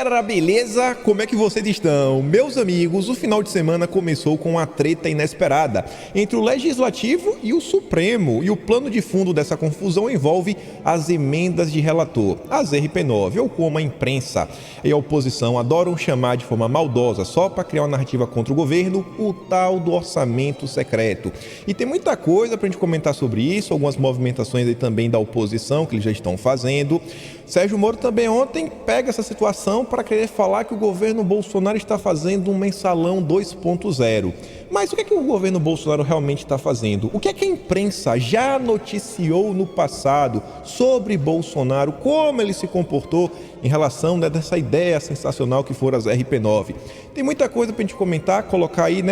galera, beleza? Como é que vocês estão? Meus amigos, o final de semana começou com uma treta inesperada entre o Legislativo e o Supremo, e o plano de fundo dessa confusão envolve as emendas de relator, as RP9, ou como a imprensa e a oposição adoram chamar de forma maldosa, só para criar uma narrativa contra o governo, o tal do orçamento secreto. E tem muita coisa para a gente comentar sobre isso, algumas movimentações aí também da oposição que eles já estão fazendo. Sérgio Moro também ontem pega essa situação para querer falar que o governo Bolsonaro está fazendo um mensalão 2.0. Mas o que é que o governo Bolsonaro realmente está fazendo? O que é que a imprensa já noticiou no passado sobre Bolsonaro, como ele se comportou em relação dessa ideia sensacional que foram as RP9? Tem muita coisa para a gente comentar, colocar aí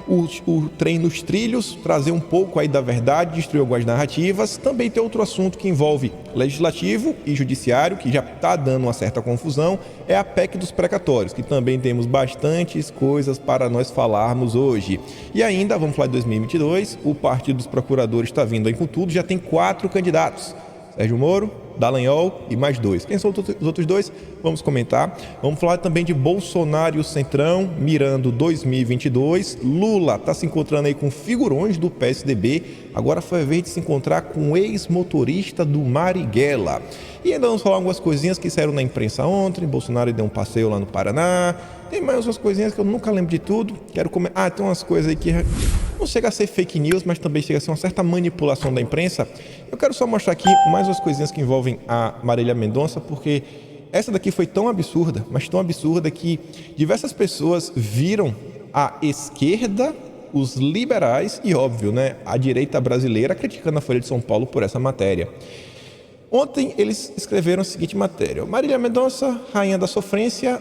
o trem nos trilhos, trazer um pouco aí da verdade, destruir algumas narrativas. Também tem outro assunto que envolve legislativo e judiciário, que já está dando uma certa confusão, é a PEC dos precatórios, que também temos bastantes coisas para nós falarmos hoje. E ainda, vamos falar de 2022, o Partido dos Procuradores está vindo aí com tudo, já tem 4 candidatos. Sérgio Moro, Dallagnol e mais 2. Quem são os outros 2? Vamos comentar. Vamos falar também de Bolsonaro e o Centrão mirando 2022. Lula está se encontrando aí com figurões do PSDB. Agora foi a vez de se encontrar com o ex-motorista do Marighella. E ainda vamos falar algumas coisinhas que saíram na imprensa ontem. Bolsonaro deu um passeio lá no Paraná. Tem mais umas coisinhas que eu nunca lembro de tudo. Quero comer. Tem umas coisas aí que não chega a ser fake news, mas também chega a ser uma certa manipulação da imprensa. Eu quero só mostrar aqui mais umas coisinhas que envolvem a Marília Mendonça, porque essa daqui foi tão absurda, mas tão absurda que diversas pessoas viram a esquerda, os liberais e, óbvio, a direita brasileira criticando a Folha de São Paulo por essa matéria. Ontem eles escreveram a seguinte matéria: Marília Mendonça, rainha da sofrência,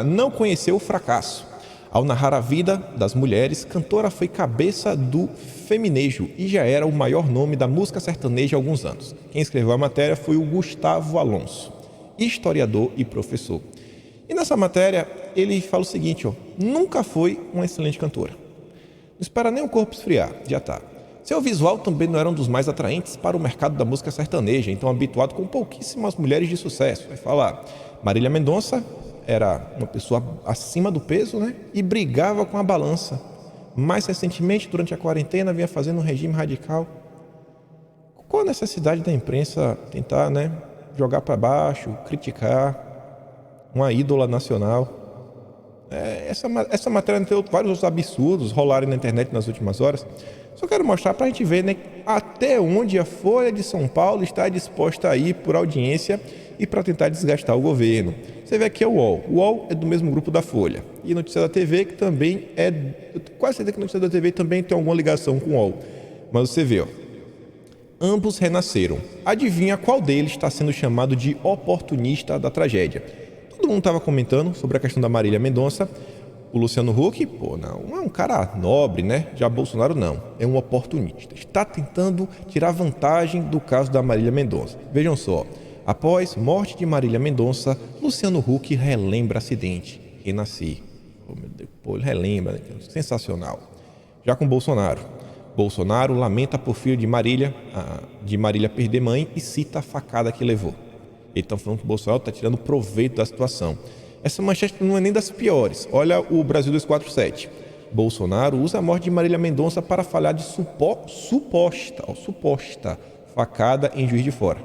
não conheceu o fracasso. Ao narrar a vida das mulheres, cantora foi cabeça do feminejo e já era o maior nome da música sertaneja há alguns anos. Quem escreveu a matéria foi o Gustavo Alonso, historiador e professor. E nessa matéria ele fala o seguinte: nunca foi uma excelente cantora. Não espera nem o corpo esfriar, já tá. Seu visual também não era um dos mais atraentes para o mercado da música sertaneja, então habituado com pouquíssimas mulheres de sucesso. Vai falar, Marília Mendonça era uma pessoa acima do peso, e brigava com a balança. Mais recentemente, durante a quarentena, vinha fazendo um regime radical. Qual a necessidade da imprensa tentar, jogar para baixo, criticar uma ídola nacional? Essa matéria tem vários outros absurdos rolarem na internet nas últimas horas. Só quero mostrar para a gente ver até onde a Folha de São Paulo está disposta a ir por audiência e para tentar desgastar o governo. Você vê aqui é o UOL. O UOL é do mesmo grupo da Folha. E Notícia da TV, que também é... Quase certeza que Notícia da TV também tem alguma ligação com o UOL. Mas você vê, ambos renasceram. Adivinha qual deles está sendo chamado de oportunista da tragédia? Todo mundo estava comentando sobre a questão da Marília Mendonça. O Luciano Huck, não é um cara nobre, Já Bolsonaro não, é um oportunista. Está tentando tirar vantagem do caso da Marília Mendonça. Vejam só, após morte de Marília Mendonça, Luciano Huck relembra acidente. Renasci. Meu Deus, ele relembra, sensacional. Já com Bolsonaro lamenta por filho de Marília perder mãe e cita a facada que levou. Então falando que o Bolsonaro está tirando proveito da situação. Essa manchete não é nem das piores. Olha o Brasil 247. Bolsonaro usa a morte de Marília Mendonça para falar de suposta facada em Juiz de Fora.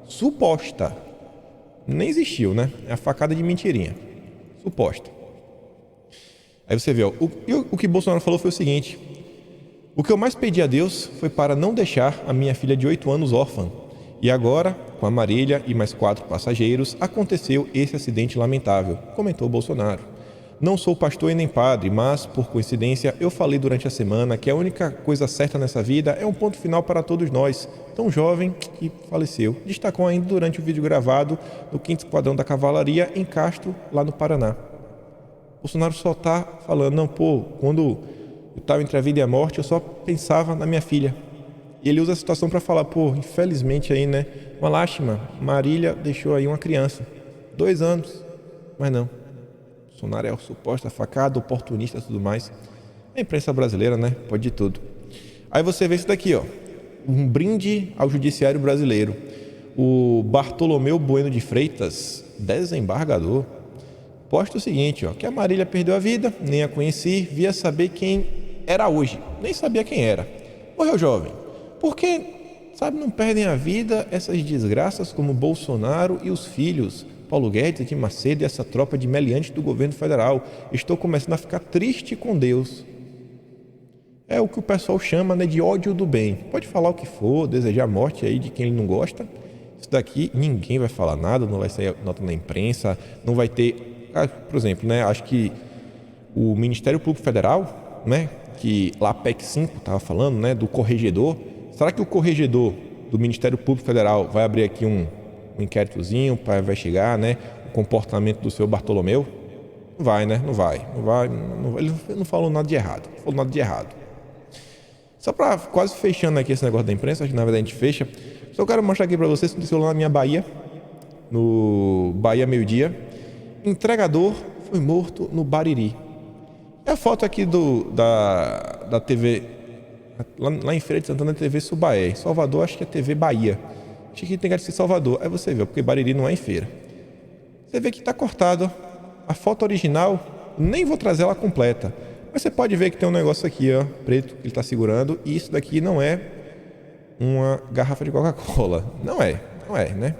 Suposta. Nem existiu, É a facada de mentirinha. Suposta. Aí você vê, o que Bolsonaro falou foi o seguinte: o que eu mais pedi a Deus foi para não deixar a minha filha de 8 anos órfã. E agora, com a Marília e mais 4 passageiros, aconteceu esse acidente lamentável, comentou Bolsonaro. Não sou pastor e nem padre, mas, por coincidência, eu falei durante a semana que a única coisa certa nessa vida é um ponto final para todos nós. Tão jovem que faleceu. Destacou ainda durante o vídeo gravado no 5º Esquadrão da Cavalaria, em Castro, lá no Paraná. Bolsonaro só está falando, quando eu estava entre a vida e a morte, eu só pensava na minha filha. E ele usa a situação para falar, infelizmente aí, uma lástima, Marília deixou aí uma criança, 2 anos, mas não. Bolsonaro é o suposto facada, oportunista e tudo mais. A imprensa brasileira, pode de tudo. Aí você vê isso daqui, um brinde ao judiciário brasileiro. O Bartolomeu Bueno de Freitas, desembargador. Posta o seguinte, ó, que a Marília perdeu a vida, nem a conheci, via saber quem era hoje, nem sabia quem era. Morreu jovem. Por que, sabe, não perdem a vida essas desgraças como Bolsonaro e os filhos, Paulo Guedes, Edir Macedo e essa tropa de meliantes do governo federal? Estou começando a ficar triste com Deus. É o que o pessoal chama, né, de ódio do bem. Pode falar o que for, desejar a morte aí de quem ele não gosta. Isso daqui ninguém vai falar nada, não vai sair nota na imprensa, não vai ter... por exemplo, né, acho que o Ministério Público Federal, né, que lá a PEC 5 estava falando, né, do corregedor. Será que o corregedor do Ministério Público Federal vai abrir aqui um inquéritozinho para investigar, né, o comportamento do seu Bartolomeu? Não vai, né? Não vai. Ele não falou nada de errado. Não falou nada de errado. Só para quase fechando aqui esse negócio da imprensa, acho que na verdade a gente fecha. Só quero mostrar aqui para vocês, aconteceu lá na minha Bahia, no Bahia meio-dia. Entregador foi morto no Bariri. É a foto aqui da TV, lá em Feira de Santana, TV Subaé. Em Salvador, acho que é TV Bahia. Acho que tem que ser Salvador. Aí você vê, porque Bariri não é em feira. Você vê que está cortado. A foto original, nem vou trazer ela completa. Mas você pode ver que tem um negócio aqui, ó, preto, que ele está segurando. E isso daqui não é uma garrafa de Coca-Cola. Não é, né?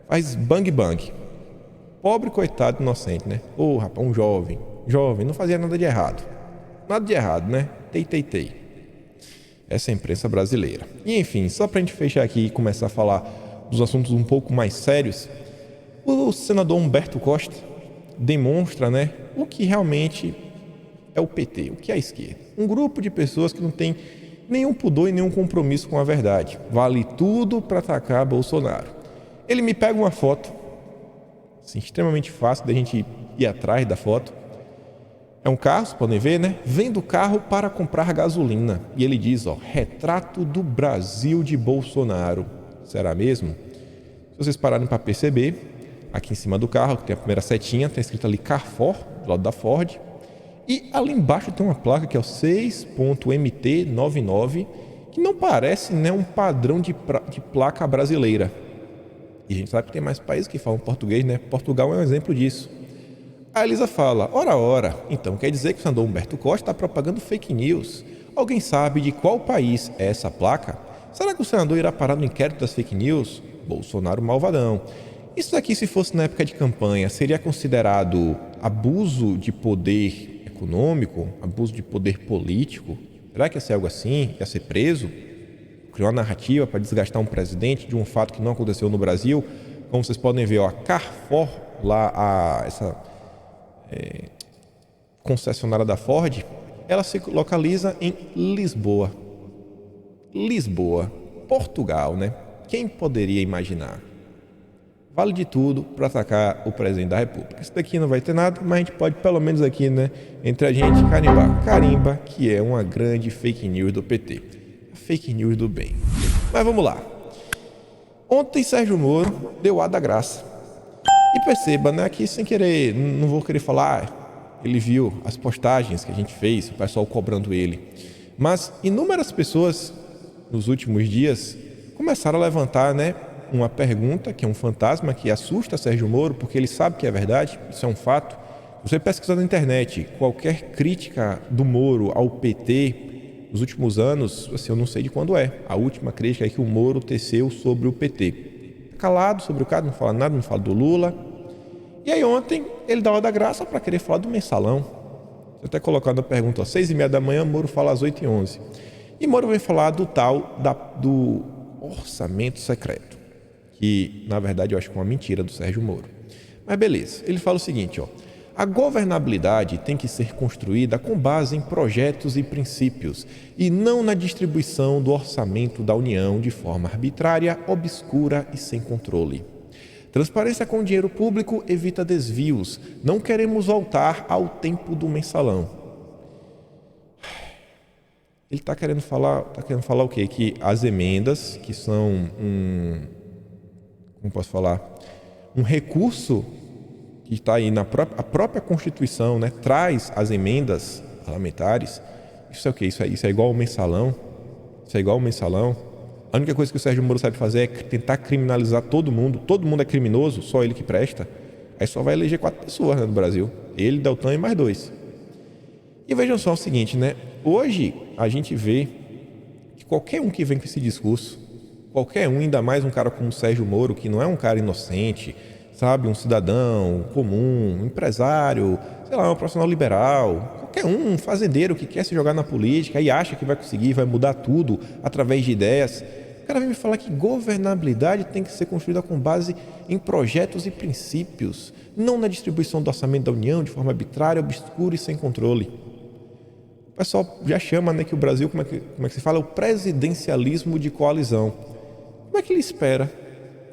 Faz bang bang. Pobre coitado inocente, né? Ô, rapaz, um jovem, não fazia nada de errado. Nada de errado, né? Tei. Essa é a imprensa brasileira. E enfim, só pra gente fechar aqui e começar a falar dos assuntos um pouco mais sérios, o senador Humberto Costa demonstra, né, o que realmente é o PT, o que é a esquerda. Um grupo de pessoas que não tem nenhum pudor e nenhum compromisso com a verdade. Vale tudo para atacar Bolsonaro. Ele me pega uma foto, assim, extremamente fácil da gente ir atrás da foto. É um carro, vocês podem ver, né? Vendo o carro para comprar gasolina. E ele diz, ó, retrato do Brasil de Bolsonaro. Será mesmo? Se vocês pararem para perceber, aqui em cima do carro, que tem a primeira setinha, tem escrito ali Carfor, do lado da Ford. E ali embaixo tem uma placa que é o 6.MT99, que não parece, né, um padrão de placa brasileira. E a gente sabe que tem mais países que falam português, né? Portugal é um exemplo disso. A Elisa fala, ora, então quer dizer que o senador Humberto Costa está propagando fake news. Alguém sabe de qual país é essa placa? Será que o senador irá parar no inquérito das fake news? Bolsonaro malvadão. Isso daqui, se fosse na época de campanha, seria considerado abuso de poder econômico, abuso de poder político? Será que ia ser algo assim? Ia ser preso? Criou uma narrativa para desgastar um presidente de um fato que não aconteceu no Brasil? Como vocês podem ver, ó, a Carfor, lá essa concessionária da Ford, ela se localiza em Lisboa, Portugal, né? Quem poderia imaginar? Vale de tudo para atacar o presidente da República. Isso daqui não vai ter nada, mas a gente pode, pelo menos aqui, né, entre a gente, carimbar, que é uma grande fake news do PT. A fake news do bem. Mas vamos lá. Ontem, Sérgio Moro deu a da graça. E perceba, né, aqui sem querer, não vou querer falar, ele viu as postagens que a gente fez, o pessoal cobrando ele. Mas inúmeras pessoas, nos últimos dias, começaram a levantar, né, uma pergunta, que é um fantasma, que assusta Sérgio Moro, porque ele sabe que é verdade, isso é um fato. Você pesquisar na internet, qualquer crítica do Moro ao PT, nos últimos anos, assim, eu não sei de quando é, a última crítica é que o Moro teceu sobre o PT. Calado sobre o cara, não fala nada, não fala do Lula. E aí ontem, ele dá uma da graça para querer falar do mensalão. Você até colocando a pergunta, às 6h30 da manhã, Moro fala às 8h11. E Moro vem falar do tal, do orçamento secreto, que, na verdade, eu acho que é uma mentira do Sérgio Moro. Mas beleza, ele fala o seguinte, ó, a governabilidade tem que ser construída com base em projetos e princípios, e não na distribuição do orçamento da União de forma arbitrária, obscura e sem controle. Transparência com o dinheiro público evita desvios. Não queremos voltar ao tempo do mensalão. Ele está querendo falar o quê? Que as emendas, que são um recurso que está aí a própria Constituição, né, traz as emendas parlamentares. Isso é o quê? Isso é igual ao mensalão? Isso é igual ao mensalão? A única coisa que o Sérgio Moro sabe fazer é tentar criminalizar todo mundo é criminoso, só ele que presta. Aí só vai eleger 4 pessoas, né, no Brasil. Ele, Deltan e mais 2. E vejam só o seguinte, né? Hoje a gente vê que qualquer um que vem com esse discurso, qualquer um, ainda mais um cara como o Sérgio Moro, que não é um cara inocente, sabe? Um cidadão comum, um empresário, sei lá, um profissional liberal, qualquer um fazendeiro que quer se jogar na política e acha que vai conseguir, vai mudar tudo através de ideias. O cara vem me falar que governabilidade tem que ser construída com base em projetos e princípios, não na distribuição do orçamento da União de forma arbitrária, obscura e sem controle. O pessoal já chama, né, que o Brasil, como é que se fala? O presidencialismo de coalizão. Como é que ele espera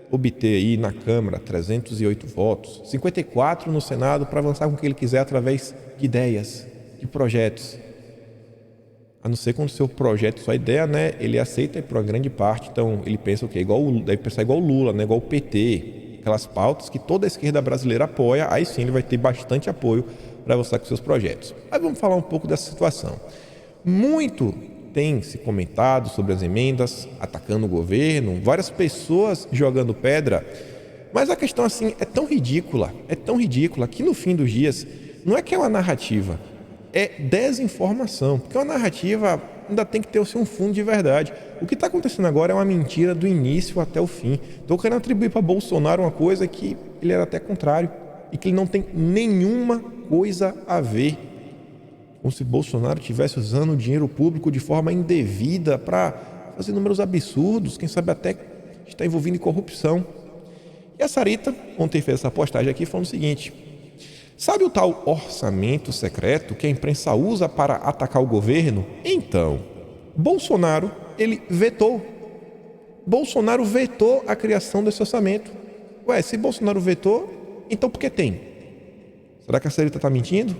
obter aí na Câmara 308 votos, 54 no Senado para avançar com o que ele quiser através de ideias, de projetos? A não ser quando o seu projeto, sua ideia, né, ele aceita por uma grande parte, então ele pensa o quê? Deve pensar igual o Lula, né, igual o PT, aquelas pautas que toda a esquerda brasileira apoia, aí sim ele vai ter bastante apoio para avançar com seus projetos. Mas vamos falar um pouco dessa situação. Muito tem se comentado sobre as emendas, atacando o governo, várias pessoas jogando pedra, mas a questão assim é tão ridícula, que no fim dos dias não é que é uma narrativa, é desinformação, porque uma narrativa ainda tem que ter um fundo de verdade. O que está acontecendo agora é uma mentira do início até o fim. Estou querendo atribuir para Bolsonaro uma coisa que ele era até contrário e que ele não tem nenhuma coisa a ver. Como se Bolsonaro estivesse usando o dinheiro público de forma indevida para fazer números absurdos, quem sabe até está envolvido em corrupção. E a Sarita ontem fez essa postagem aqui falando o seguinte: sabe o tal orçamento secreto que a imprensa usa para atacar o governo? Então, Bolsonaro, ele vetou. Bolsonaro vetou a criação desse orçamento. Ué, se Bolsonaro vetou, então por que tem? Será que a Sarita está mentindo?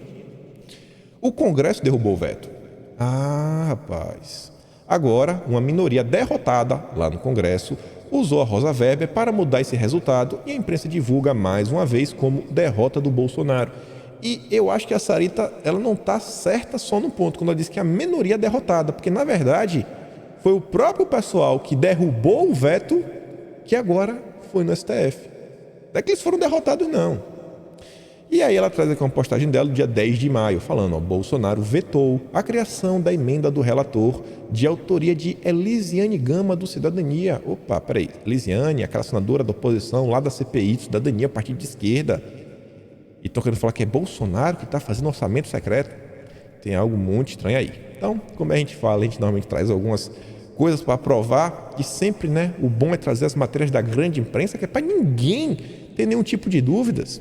O Congresso derrubou o veto. Ah, rapaz. Agora, uma minoria derrotada lá no Congresso usou a Rosa Weber para mudar esse resultado e a imprensa divulga mais uma vez como derrota do Bolsonaro. E eu acho que a Sarita, ela não está certa só no ponto, quando ela diz que a minoria é derrotada, porque na verdade foi o próprio pessoal que derrubou o veto que agora foi no STF. Não é que eles foram derrotados, não. E aí ela traz aqui uma postagem dela do dia 10 de maio, falando, Bolsonaro vetou a criação da emenda do relator de autoria de Elisiane Gama do Cidadania. Opa, peraí, Elisiane, aquela senadora da oposição lá da CPI, do Cidadania, partido de esquerda. E estão querendo falar que é Bolsonaro que está fazendo orçamento secreto. Tem algo muito estranho aí. Então, como a gente fala, a gente normalmente traz algumas coisas para provar, e sempre, né, o bom é trazer as matérias da grande imprensa, que é para ninguém ter nenhum tipo de dúvidas.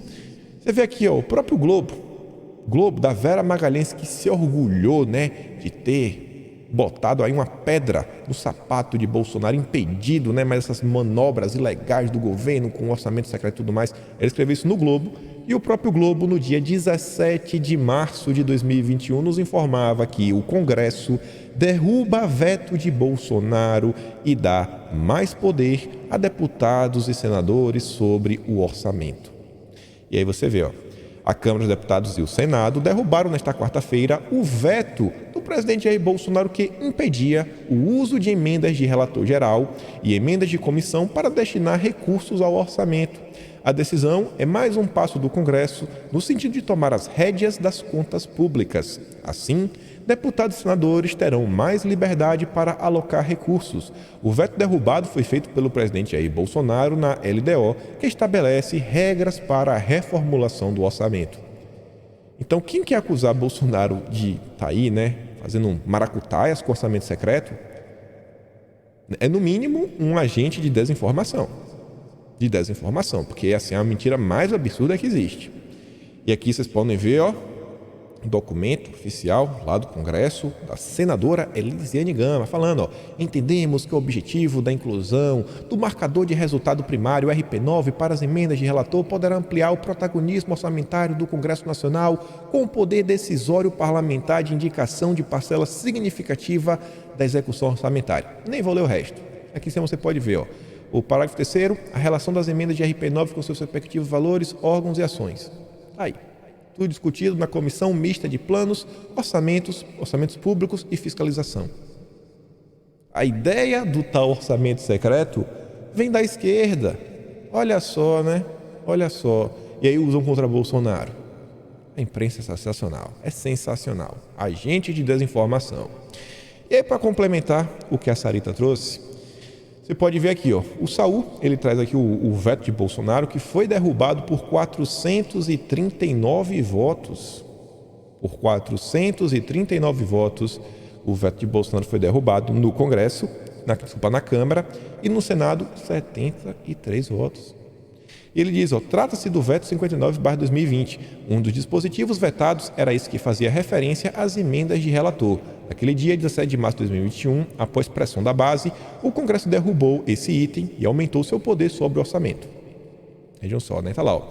Você vê aqui, o próprio Globo da Vera Magalhães, que se orgulhou, né, de ter botado aí uma pedra no sapato de Bolsonaro, impedido, né, mais essas manobras ilegais do governo com o orçamento secreto e tudo mais. Ele escreveu isso no Globo, e o próprio Globo, no dia 17 de março de 2021, nos informava que o Congresso derruba veto de Bolsonaro e dá mais poder a deputados e senadores sobre o orçamento. E aí você vê, a Câmara dos Deputados e o Senado derrubaram nesta quarta-feira o veto do presidente Jair Bolsonaro que impedia o uso de emendas de relator geral e emendas de comissão para destinar recursos ao orçamento. A decisão é mais um passo do Congresso no sentido de tomar as rédeas das contas públicas. Assim, deputados e senadores terão mais liberdade para alocar recursos. O veto derrubado foi feito pelo presidente Jair Bolsonaro na LDO, que estabelece regras para a reformulação do orçamento. Então, quem quer acusar Bolsonaro de estar aí, né, fazendo um maracutaias com orçamento secreto, é no mínimo um agente de desinformação. Porque assim, é a mentira mais absurda que existe. E aqui vocês podem ver, um documento oficial lá do Congresso, da senadora Elisiane Gama, falando, entendemos que o objetivo da inclusão do marcador de resultado primário RP9 para as emendas de relator poderá ampliar o protagonismo orçamentário do Congresso Nacional com o poder decisório parlamentar de indicação de parcela significativa da execução orçamentária. Nem vou ler o resto. Aqui você pode ver, o parágrafo 3º, a relação das emendas de RP9 com seus respectivos valores, órgãos e ações. Aí. Tudo discutido na Comissão Mista de Planos, Orçamentos Públicos e Fiscalização. A ideia do tal orçamento secreto vem da esquerda. Olha só, né? Olha só. e aí usam contra Bolsonaro. A imprensa é sensacional, é sensacional. Agente de desinformação. E aí, para complementar o que a Sarita trouxe, você pode ver aqui, ó, o Saul, ele traz aqui o veto de Bolsonaro, que foi derrubado por 439 votos. Por 439 votos, o veto de Bolsonaro foi derrubado no Congresso, na Câmara, e no Senado, 73 votos. Ele diz, trata-se do veto 59/2020. Um dos dispositivos vetados era esse que fazia referência às emendas de relator. Naquele dia, 17 de março de 2021, após pressão da base, o Congresso derrubou esse item e aumentou seu poder sobre o orçamento. Vejam só, né? Está lá,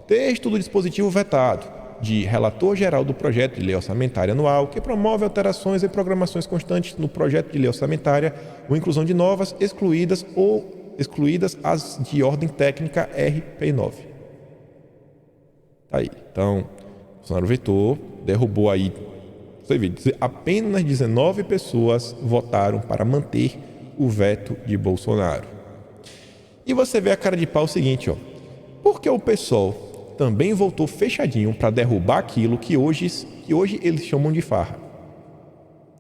texto do dispositivo vetado, de relator geral do projeto de lei orçamentária anual, que promove alterações e programações constantes no projeto de lei orçamentária, ou inclusão de novas, excluídas as de ordem técnica RP9. Tá aí. Então, Bolsonaro vetou, derrubou aí. Você vê, apenas 19 pessoas votaram para manter o veto de Bolsonaro. E você vê a cara de pau o seguinte, porque o PSOL também votou fechadinho para derrubar aquilo que hoje eles chamam de farra.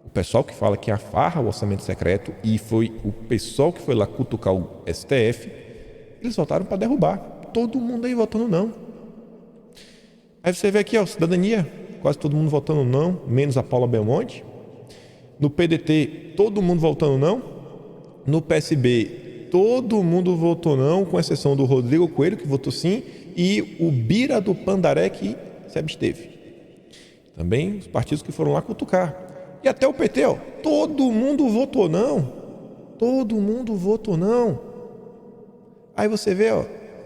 O pessoal que fala que é a farra, o orçamento secreto, e foi o pessoal que foi lá cutucar o STF, eles votaram para derrubar. Todo mundo aí votando não. Aí você vê aqui, cidadania, quase todo mundo votando não, menos a Paula Belmonte. No PDT, todo mundo votando não. No PSB, todo mundo votou não, com exceção do Rodrigo Coelho, que votou sim, e o Bira do Pandaré, que se absteve. Também os partidos que foram lá cutucar. E até o PT, todo mundo votou não. Todo mundo votou não. Aí você vê,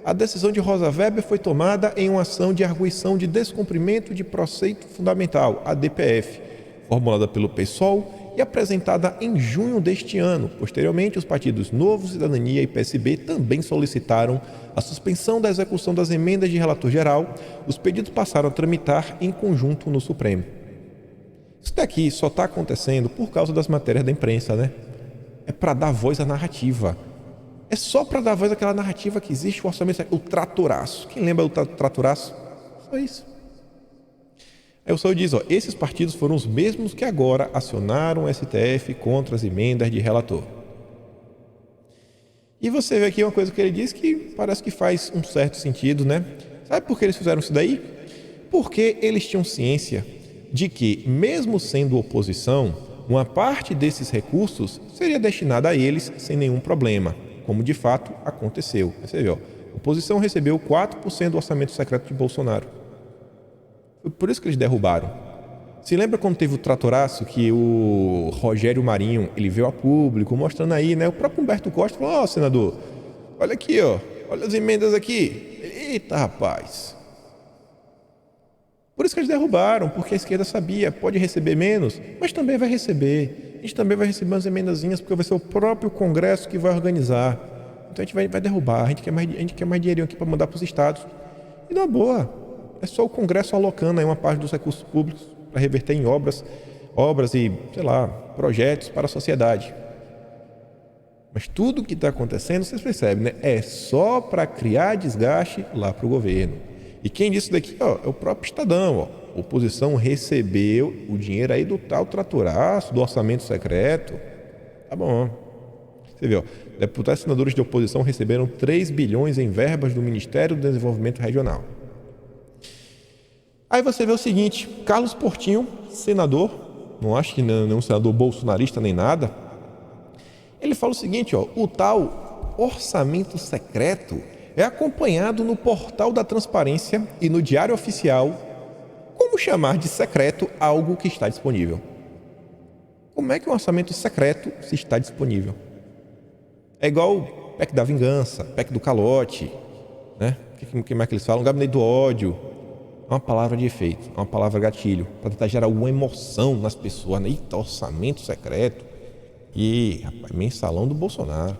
a decisão de Rosa Weber foi tomada em uma ação de arguição de descumprimento de preceito fundamental, a DPF, formulada pelo PSOL e apresentada em junho deste ano. Posteriormente, os partidos Novo, Cidadania e PSB também solicitaram a suspensão da execução das emendas de relator geral. Os pedidos passaram a tramitar em conjunto no Supremo. Isso daqui só está acontecendo por causa das matérias da imprensa, né? É para dar voz à narrativa. É só para dar voz àquela narrativa que existe o orçamento, o tratoraço. Quem lembra do tratoraço? Só isso. Aí o senhor diz, esses partidos foram os mesmos que agora acionaram o STF contra as emendas de relator. E você vê aqui uma coisa que ele diz que parece que faz um certo sentido, né? Sabe por que eles fizeram isso daí? Porque eles tinham ciência de que, mesmo sendo oposição, uma parte desses recursos seria destinada a eles sem nenhum problema, como de fato aconteceu. Você vê, a oposição recebeu 4% do orçamento secreto de Bolsonaro. Foi por isso que eles derrubaram. Se lembra quando teve o tratoraço que o Rogério Marinho, ele veio a público mostrando aí, né? O próprio Humberto Costa falou, senador, olha aqui, olha as emendas aqui. Eita, rapaz. Por isso que eles derrubaram, porque a esquerda sabia, pode receber menos, mas também vai receber. A gente também vai receber umas emendazinhas, porque vai ser o próprio Congresso que vai organizar. Então a gente vai derrubar, a gente quer mais dinheirinho aqui para mandar para os estados. E não é boa, é só o Congresso alocando aí uma parte dos recursos públicos para reverter em obras e, projetos para a sociedade. Mas tudo que está acontecendo, vocês percebem, né? É só para criar desgaste lá para o governo. E quem disse isso daqui, é o próprio Estadão, A oposição recebeu o dinheiro aí do tal tratoraço, do orçamento secreto. Tá bom. Você vê, deputados e senadores de oposição receberam 3 bilhões em verbas do Ministério do Desenvolvimento Regional. Aí você vê o seguinte, Carlos Portinho, senador, não acho que não é um senador bolsonarista nem nada, ele fala o seguinte, o tal orçamento secreto é acompanhado no portal da transparência e no Diário Oficial. Como chamar de secreto algo que está disponível? Como é que um orçamento secreto se está disponível? É igual o PEC da vingança, PEC do calote, né? O que mais que eles falam? Gabinete do ódio. É uma palavra de efeito, é uma palavra gatilho, para tentar gerar alguma emoção nas pessoas, né? Eita, orçamento secreto. E, rapaz, mensalão do Bolsonaro.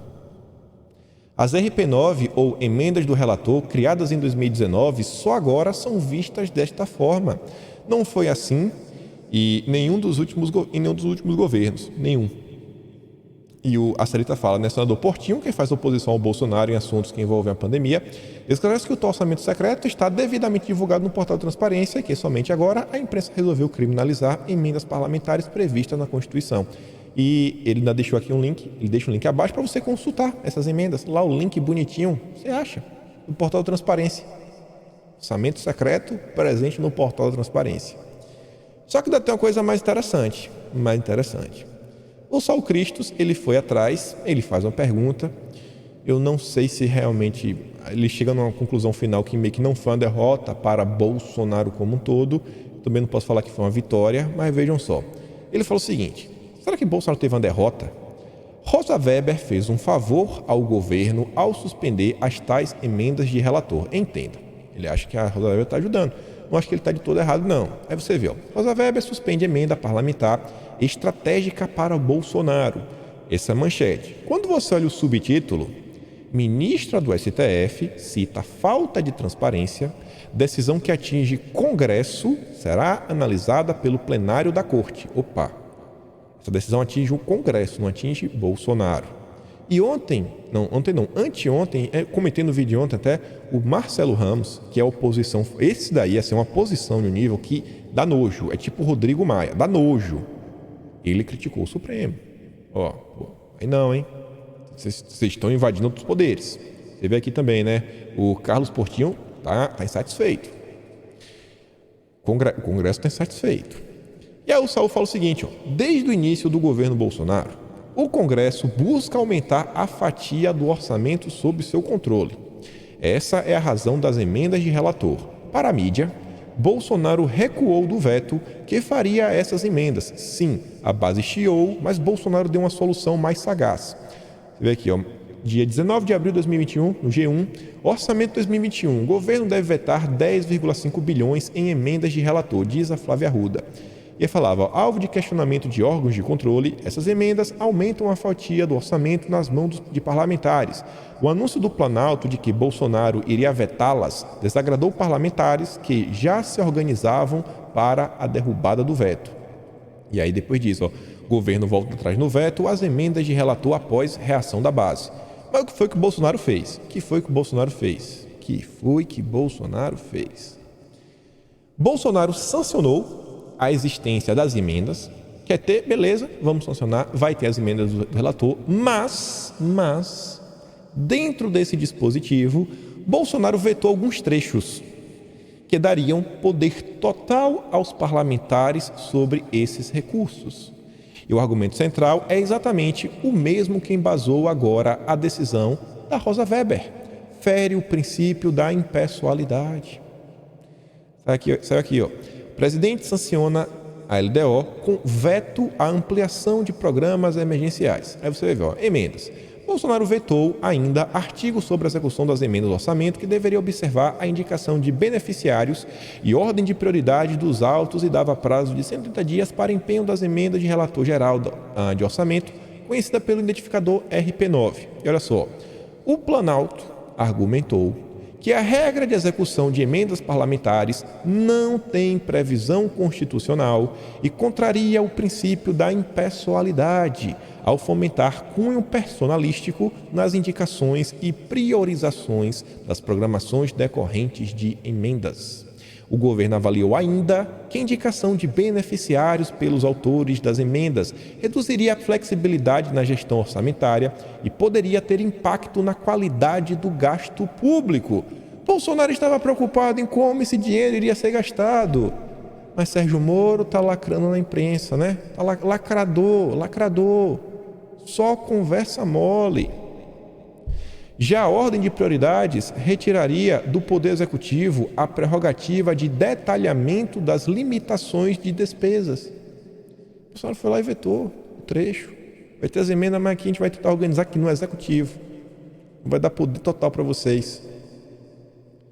As RP9, ou emendas do relator, criadas em 2019, só agora são vistas desta forma. Não foi assim em nenhum dos últimos governos. Nenhum. E a Sarita fala, né, senador Portinho, que faz oposição ao Bolsonaro em assuntos que envolvem a pandemia, esclarece que o tal orçamento secreto está devidamente divulgado no portal de transparência e que somente agora a imprensa resolveu criminalizar emendas parlamentares previstas na Constituição. E ele ainda deixou aqui um link, ele deixa um link abaixo para você consultar essas emendas. Lá o link bonitinho, você acha, no portal de transparência. Orçamento secreto presente no portal de transparência. Só que ainda tem uma coisa mais interessante. O Saul Cristos, ele foi atrás, ele faz uma pergunta. Eu não sei se realmente ele chega numa conclusão final que meio que não foi uma derrota para Bolsonaro como um todo. Também não posso falar que foi uma vitória, mas vejam só. Ele falou o seguinte: será que Bolsonaro teve uma derrota? Rosa Weber fez um favor ao governo ao suspender as tais emendas de relator. Entenda, ele acha que a Rosa Weber está ajudando. Não acho que ele está de todo errado, não. Aí você vê, Rosa Weber suspende emenda parlamentar estratégica para Bolsonaro. Essa é a manchete. Quando você olha o subtítulo, ministra do STF cita falta de transparência, decisão que atinge Congresso será analisada pelo plenário da Corte. Opa, essa decisão atinge o Congresso, não atinge Bolsonaro. E anteontem, comentei no vídeo de ontem até, o Marcelo Ramos, que é a oposição, esse daí ia ser uma posição de um nível que dá nojo, é tipo o Rodrigo Maia, dá nojo. Ele criticou o Supremo. Aí não, hein? Vocês estão invadindo outros poderes. Você vê aqui também, né? O Carlos Portinho tá insatisfeito. O Congresso está insatisfeito. E aí o Saul fala o seguinte, desde o início do governo Bolsonaro, o Congresso busca aumentar a fatia do orçamento sob seu controle. Essa é a razão das emendas de relator. Para a mídia, Bolsonaro recuou do veto que faria essas emendas. Sim, a base chiou, mas Bolsonaro deu uma solução mais sagaz. Você vê aqui, dia 19 de abril de 2021, no G1, orçamento 2021, o governo deve vetar 10,5 bilhões em emendas de relator, diz a Flávia Arruda. E falava, alvo de questionamento de órgãos de controle, essas emendas aumentam a fatia do orçamento nas mãos de parlamentares. O anúncio do Planalto de que Bolsonaro iria vetá-las desagradou parlamentares que já se organizavam para a derrubada do veto. E aí depois diz, o governo volta atrás no veto, as emendas de relator após reação da base. Mas o que foi que o Bolsonaro fez? Bolsonaro sancionou a existência das emendas. Quer ter? Beleza, vamos sancionar, vai ter as emendas do relator, mas dentro desse dispositivo, Bolsonaro vetou alguns trechos que dariam poder total aos parlamentares sobre esses recursos. E o argumento central é exatamente o mesmo que embasou agora a decisão da Rosa Weber. Fere o princípio da impessoalidade. Saiu aqui, O presidente sanciona a LDO com veto à ampliação de programas emergenciais. Aí você vê, emendas. Bolsonaro vetou ainda artigo sobre a execução das emendas do orçamento que deveria observar a indicação de beneficiários e ordem de prioridade dos autos e dava prazo de 130 dias para empenho das emendas de relator geral de orçamento, conhecida pelo identificador RP9. E olha só, o Planalto argumentou que a regra de execução de emendas parlamentares não tem previsão constitucional e contraria o princípio da impessoalidade ao fomentar cunho personalístico nas indicações e priorizações das programações decorrentes de emendas. O governo avaliou ainda que a indicação de beneficiários pelos autores das emendas reduziria a flexibilidade na gestão orçamentária e poderia ter impacto na qualidade do gasto público. Bolsonaro estava preocupado em como esse dinheiro iria ser gastado. Mas Sérgio Moro está lacrando na imprensa, né? Tá lacrador. Só conversa mole. Já a ordem de prioridades retiraria do Poder Executivo a prerrogativa de detalhamento das limitações de despesas. O Bolsonaro foi lá e vetou o trecho. Vai ter as emendas, mas aqui a gente vai tentar organizar aqui no Executivo. Não vai dar poder total para vocês.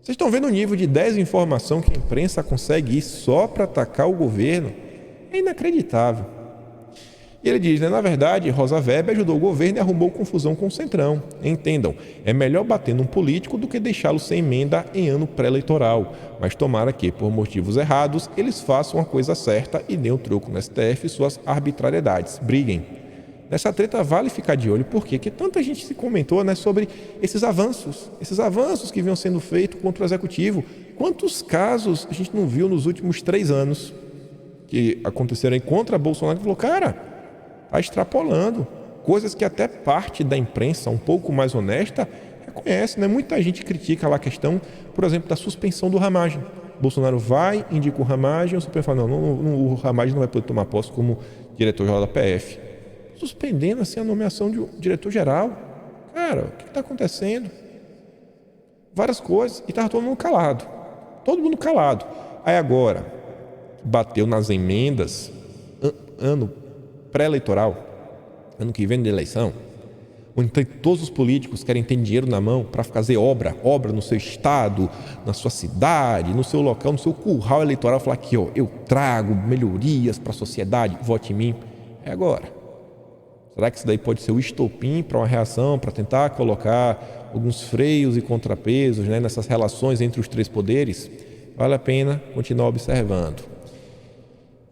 Vocês estão vendo o nível de desinformação que a imprensa consegue ir só para atacar o governo? É inacreditável. E ele diz, na verdade, Rosa Weber ajudou o governo e arrumou confusão com o Centrão. Entendam, é melhor bater num político do que deixá-lo sem emenda em ano pré-eleitoral. Mas tomara que, por motivos errados, eles façam a coisa certa e deem o troco no STF e suas arbitrariedades. Briguem. Nessa treta vale ficar de olho, porque tanta gente se comentou, né, sobre esses avanços que vinham sendo feitos contra o executivo. Quantos casos a gente não viu nos últimos 3 anos que aconteceram contra Bolsonaro, que falou, cara, está extrapolando. Coisas que até parte da imprensa um pouco mais honesta reconhece, né? Muita gente critica lá a questão, por exemplo, da suspensão do Ramagem. Bolsonaro vai, indica o Ramagem, o Supremo fala, o Ramagem não vai poder tomar posse como diretor-geral da PF. Suspendendo assim a nomeação de um diretor-geral. Cara, o que está acontecendo? Várias coisas. E estava todo mundo calado. Todo mundo calado. Aí agora, bateu nas emendas, ano pré-eleitoral, ano que vem de eleição, onde todos os políticos querem ter dinheiro na mão para fazer obra no seu estado, na sua cidade, no seu local, no seu curral eleitoral, falar aqui, ó, eu trago melhorias para a sociedade, vote em mim. É agora. Será que isso daí pode ser o estopim para uma reação, para tentar colocar alguns freios e contrapesos, né, nessas relações entre os 3 poderes? Vale a pena continuar observando.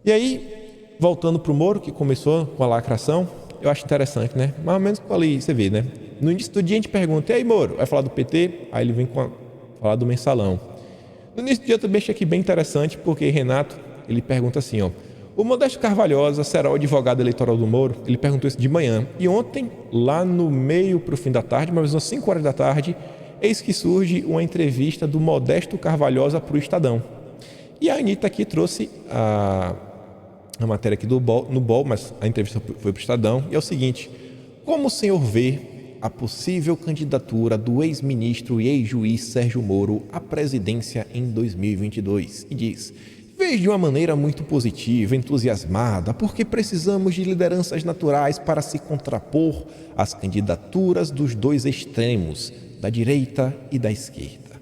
E aí, voltando para o Moro, que começou com a lacração, eu acho interessante, né? Mais ou menos como ali você vê, né? No início do dia a gente pergunta, e aí, Moro? Vai falar do PT? Aí ele vem falar do mensalão. No início do dia eu também achei aqui bem interessante, porque Renato, ele pergunta assim, ó, o Modesto Carvalhosa será o advogado eleitoral do Moro? Ele perguntou isso de manhã. E ontem, lá no meio para o fim da tarde, mais ou menos às 5 horas da tarde, eis que surge uma entrevista do Modesto Carvalhosa para o Estadão. E a Anitta aqui trouxe a matéria aqui no BOL, mas a entrevista foi para o Estadão. E é o seguinte, como o senhor vê a possível candidatura do ex-ministro e ex-juiz Sérgio Moro à presidência em 2022? E diz... Vejo de uma maneira muito positiva, entusiasmada, porque precisamos de lideranças naturais para se contrapor às candidaturas dos 2 extremos, da direita e da esquerda.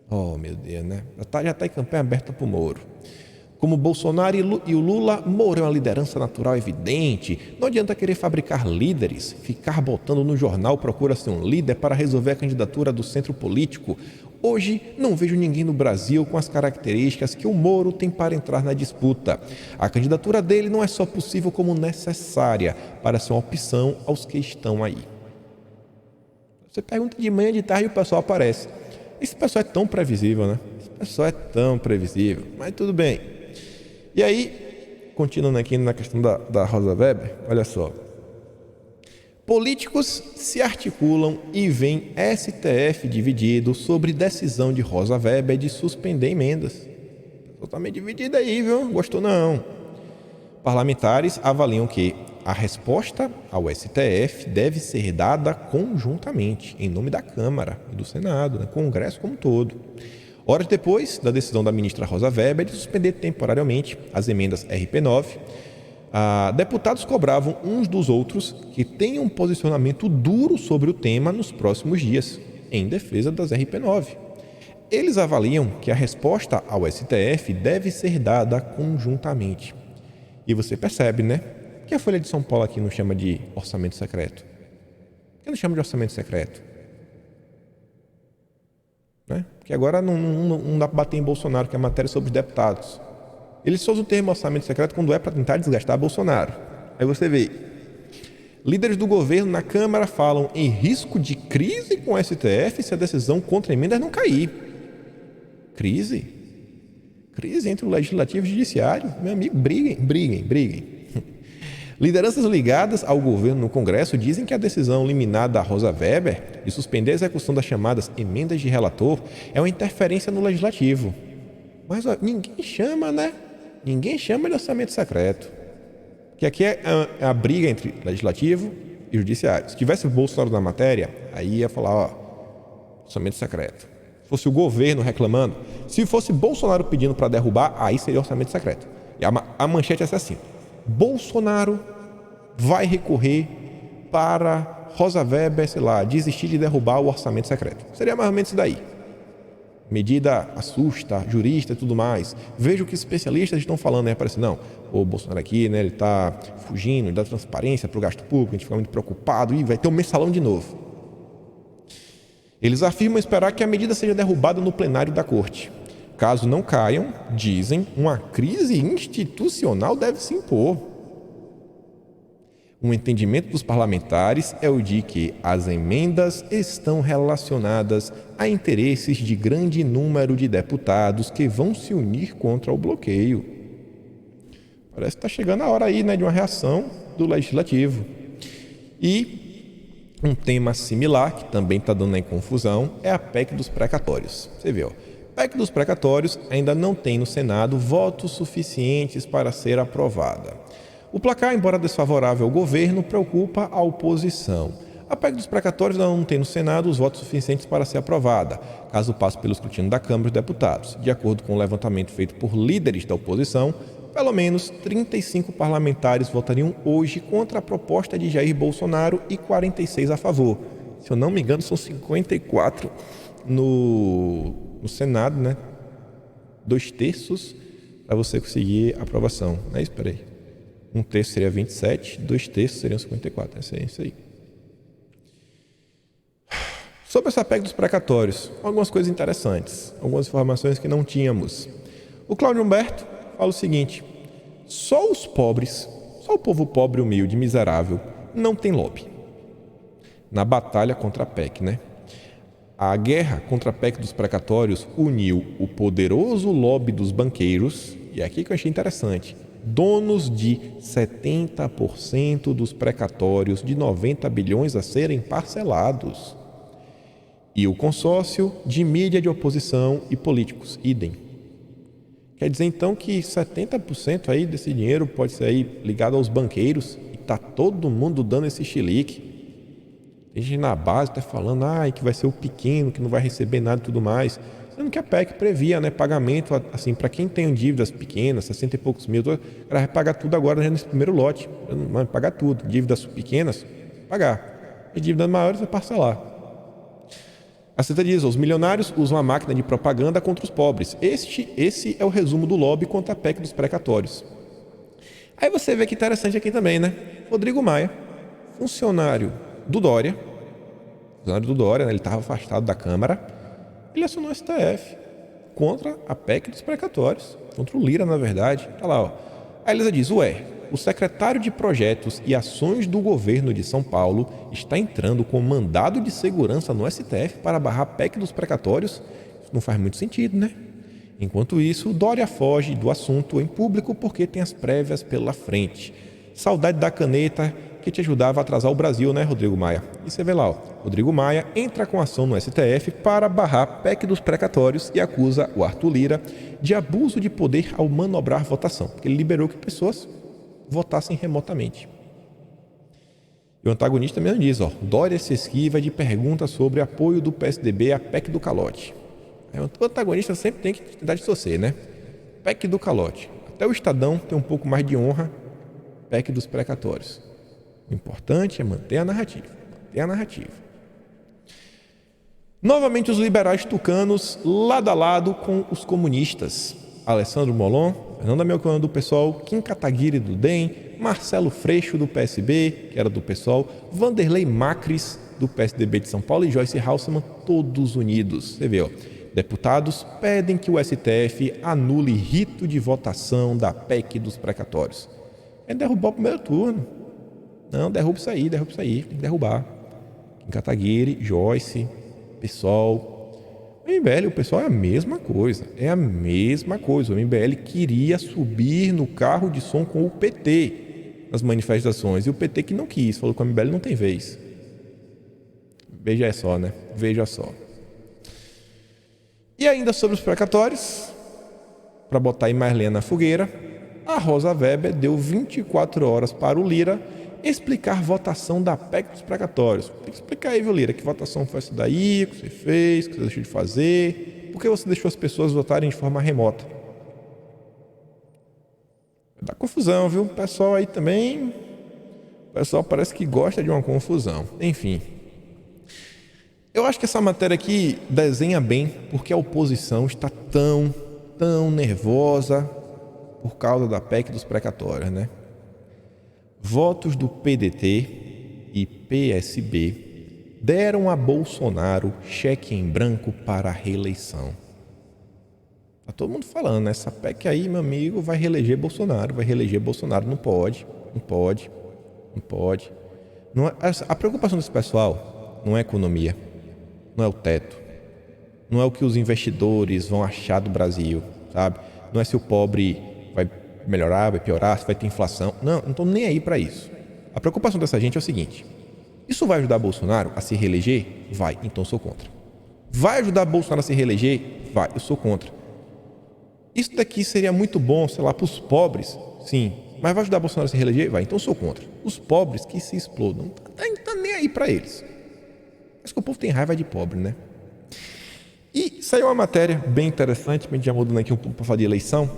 Oh, meu Deus, né? Já está em campanha aberta para o Moro. Como Bolsonaro e o Lula, Moro é uma liderança natural evidente. Não adianta querer fabricar líderes, ficar botando no jornal procura-se um líder para resolver a candidatura do centro político. Hoje, não vejo ninguém no Brasil com as características que o Moro tem para entrar na disputa. A candidatura dele não é só possível como necessária para ser uma opção aos que estão aí. Você pergunta de manhã, de tarde e o pessoal aparece. Esse pessoal é tão previsível, né? Esse pessoal é tão previsível, mas tudo bem. E aí, continuando aqui na questão da Rosa Weber, olha só. Políticos se articulam e veem STF dividido sobre decisão de Rosa Weber de suspender emendas. Totalmente dividido aí, viu? Gostou não. Parlamentares avaliam que a resposta ao STF deve ser dada conjuntamente, em nome da Câmara e do Senado, né? Congresso como um todo. Horas depois da decisão da ministra Rosa Weber de suspender temporariamente as emendas RP9, deputados cobravam uns dos outros que tenham um posicionamento duro sobre o tema nos próximos dias, em defesa das RP9. Eles avaliam que a resposta ao STF deve ser dada conjuntamente. E você percebe, né? Que a Folha de São Paulo aqui não chama de orçamento secreto. Por que não chama de orçamento secreto? Né? Porque agora não dá para bater em Bolsonaro, que é matéria sobre os deputados. Eles só usam o termo orçamento secreto quando é para tentar desgastar Bolsonaro. Aí você vê, líderes do governo na Câmara falam em risco de crise com o STF se a decisão contra emendas não cair. Crise? Crise entre o Legislativo e o Judiciário? Meu amigo, briguem. Lideranças ligadas ao governo no Congresso dizem que a decisão liminar da Rosa Weber de suspender a execução das chamadas emendas de relator é uma interferência no Legislativo. Mas ó, ninguém chama, né? Ninguém chama de orçamento secreto. Que aqui é a briga entre Legislativo e Judiciário. Se tivesse Bolsonaro na matéria, aí ia falar, ó, orçamento secreto. Se fosse o governo reclamando, se fosse Bolsonaro pedindo para derrubar, aí seria orçamento secreto. E a manchete é assim: Bolsonaro vai recorrer para Rosa Weber, sei lá, desistir de derrubar o orçamento secreto. Seria mais ou menos isso daí. Medida assusta, jurista e tudo mais. Veja o que especialistas estão falando, né? Parece, não, o Bolsonaro aqui, né, ele está fugindo da transparência para o gasto público, a gente fica muito preocupado, e vai ter um mensalão de novo. Eles afirmam esperar que a medida seja derrubada no plenário da Corte. Caso não caiam, dizem, uma crise institucional deve se impor. O entendimento dos parlamentares é o de que as emendas estão relacionadas a interesses de grande número de deputados que vão se unir contra o bloqueio. Parece que está chegando a hora aí, né, de uma reação do Legislativo. E um tema similar, que também está dando aí confusão, é a PEC dos precatórios. Você vê, ó, a PEC dos precatórios ainda não tem no Senado votos suficientes para ser aprovada. O placar, embora desfavorável ao governo, preocupa a oposição. A PEC dos precatórios ainda não tem no Senado os votos suficientes para ser aprovada, caso passe pelo escrutínio da Câmara dos Deputados. De acordo com o levantamento feito por líderes da oposição, pelo menos 35 parlamentares votariam hoje contra a proposta de Jair Bolsonaro e 46 a favor. Se eu não me engano, são 54 no Senado, né? 2/3 para você conseguir aprovação. Não é isso? Espera aí. 1/3 seria 27, 2/3 seriam 54. É isso aí. Sobre essa PEC dos precatórios, algumas coisas interessantes, algumas informações que não tínhamos. O Cláudio Humberto fala o seguinte: só os pobres, só o povo pobre, humilde, miserável, não tem lobby na batalha contra a PEC, né? A guerra contra a PEC dos precatórios uniu o poderoso lobby dos banqueiros, e é aqui que eu achei interessante, donos de 70% dos precatórios de 90 bilhões a serem parcelados, e o consórcio de mídia de oposição e políticos, idem. Quer dizer, então, que 70% aí desse dinheiro pode ser aí ligado aos banqueiros e tá todo mundo dando esse chilique. Tem gente na base até falando que vai ser o pequeno, que não vai receber nada e tudo mais. Sendo que a PEC previa, né, pagamento, assim, para quem tem dívidas pequenas, 60 e poucos mil, ela vai pagar tudo agora nesse primeiro lote. Vai pagar tudo. Dívidas pequenas, pagar. E dívidas maiores, vai parcelar. A CETA diz: os milionários usam a máquina de propaganda contra os pobres. Esse é o resumo do lobby contra a PEC dos precatórios. Aí você vê que interessante aqui também, né? Rodrigo Maia, funcionário do Dória, né? Ele estava afastado da Câmara, ele acionou o STF contra a PEC dos precatórios, contra o Lira, na verdade. Tá lá, ó. A Elisa diz: o secretário de Projetos e Ações do Governo de São Paulo está entrando com mandado de segurança no STF para barrar a PEC dos precatórios. Isso não faz muito sentido, né? Enquanto isso, Dória foge do assunto em público porque tem as prévias pela frente. Saudade da caneta que te ajudava a atrasar o Brasil, né, Rodrigo Maia? E você vê lá, ó, Rodrigo Maia entra com ação no STF para barrar a PEC dos precatórios e acusa o Arthur Lira de abuso de poder ao manobrar votação, porque ele liberou que pessoas votassem remotamente. E o antagonista mesmo diz: Dória se esquiva de perguntas sobre apoio do PSDB à PEC do calote. O antagonista sempre tem que tentar distorcer, né? PEC do calote. Até o Estadão tem um pouco mais de honra. PEC dos precatórios. O importante é manter a narrativa. Novamente os liberais tucanos lado a lado com os comunistas. Alessandro Molon, Fernanda Melchior do PSOL, Kim Kataguiri do DEM, Marcelo Freixo do PSB, que era do PSOL, Vanderlei Macris do PSDB de São Paulo e Joyce Hasselmann, todos unidos. Você vê, deputados pedem que o STF anule rito de votação da PEC dos precatórios. É derrubar o primeiro turno. Não, derruba isso aí, tem que derrubar. Kim Kataguiri, Joyce, PSOL. O MBL, o pessoal é a mesma coisa. O MBL queria subir no carro de som com o PT nas manifestações. E o PT que não quis, falou que o MBL não tem vez. Veja só, né? Veja só. E ainda sobre os precatórios, para botar aí mais lenha na fogueira, a Rosa Weber deu 24 horas para o Lira explicar votação da PEC dos precatórios. Tem que explicar aí, viu, Lira, que votação foi essa daí, que você fez, que você deixou de fazer, por que você deixou as pessoas votarem de forma remota. Dá confusão, viu? O pessoal aí também, o pessoal parece que gosta de uma confusão. Enfim, eu acho que essa matéria aqui desenha bem porque a oposição está tão nervosa por causa da PEC dos precatórios, né? Votos do PDT e PSB deram a Bolsonaro cheque em branco para a reeleição. Tá todo mundo falando, né? Essa PEC aí, meu amigo, vai reeleger Bolsonaro. Não pode. Não pode. Não é, a preocupação desse pessoal não é a economia, não é o teto, não é o que os investidores vão achar do Brasil, sabe? Não é se o pobre vai melhorar, vai piorar, se vai ter inflação. Não estou nem aí para isso. A preocupação dessa gente é o seguinte: isso vai ajudar Bolsonaro a se reeleger? Vai, então eu sou contra. Vai ajudar Bolsonaro a se reeleger? Vai, eu sou contra. Isso daqui seria muito bom, sei lá, para os pobres, sim. Mas vai ajudar Bolsonaro a se reeleger? Vai, então eu sou contra. Os pobres que se explodam, não tá nem aí para eles. Mas que o povo tem raiva de pobre, né? E saiu uma matéria bem interessante, a gente já mudando aqui um pouco para falar de eleição,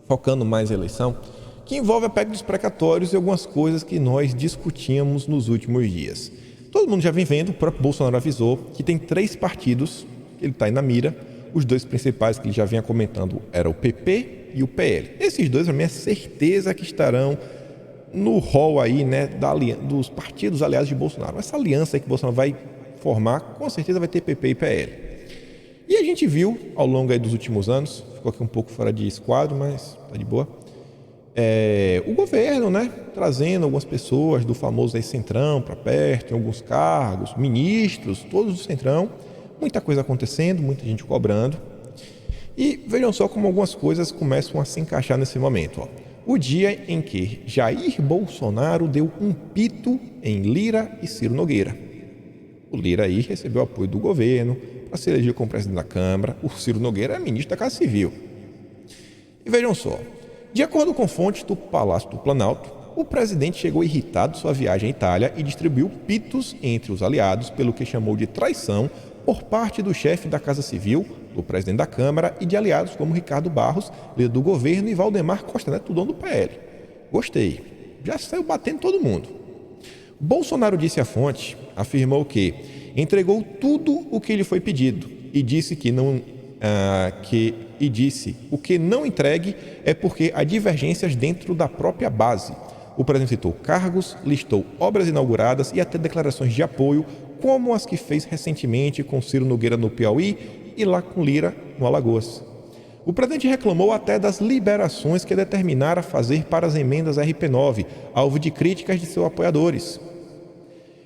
focando mais em eleição, que envolve a PEC dos precatórios e algumas coisas que nós discutíamos nos últimos dias. Todo mundo já vem vendo, o próprio Bolsonaro avisou que tem 3 partidos que ele está aí na mira. Os 2 principais que ele já vinha comentando eram o PP e o PL. Esses 2, para mim, é certeza que estarão no rol aí, né, dos partidos aliados de Bolsonaro. Essa aliança aí que o Bolsonaro vai formar, com certeza vai ter PP e PL. E a gente viu, ao longo aí dos últimos anos, ficou aqui um pouco fora de esquadro, mas tá de boa, o governo, né, trazendo algumas pessoas do famoso aí Centrão para perto, em alguns cargos, ministros, todos do Centrão, muita coisa acontecendo, muita gente cobrando. E vejam só como algumas coisas começam a se encaixar nesse momento. Ó. O dia em que Jair Bolsonaro deu um pito em Lira e Ciro Nogueira. O Lira aí recebeu apoio do governo para se eleger como presidente da Câmara. O Ciro Nogueira é ministro da Casa Civil. E vejam só, de acordo com fontes do Palácio do Planalto, o presidente chegou irritado de sua viagem à Itália e distribuiu pitos entre os aliados pelo que chamou de traição por parte do chefe da Casa Civil, do presidente da Câmara e de aliados como Ricardo Barros, líder do governo, e Valdemar Costa Neto, dono do PL. Gostei. Já saiu batendo todo mundo. Bolsonaro disse à fonte, afirmou que entregou tudo o que lhe foi pedido e disse o que não entregue é porque há divergências dentro da própria base. O presidente citou cargos, listou obras inauguradas e até declarações de apoio, como as que fez recentemente com Ciro Nogueira no Piauí e lá com Lira no Alagoas. O presidente reclamou até das liberações que determinara fazer para as emendas RP9, alvo de críticas de seus apoiadores.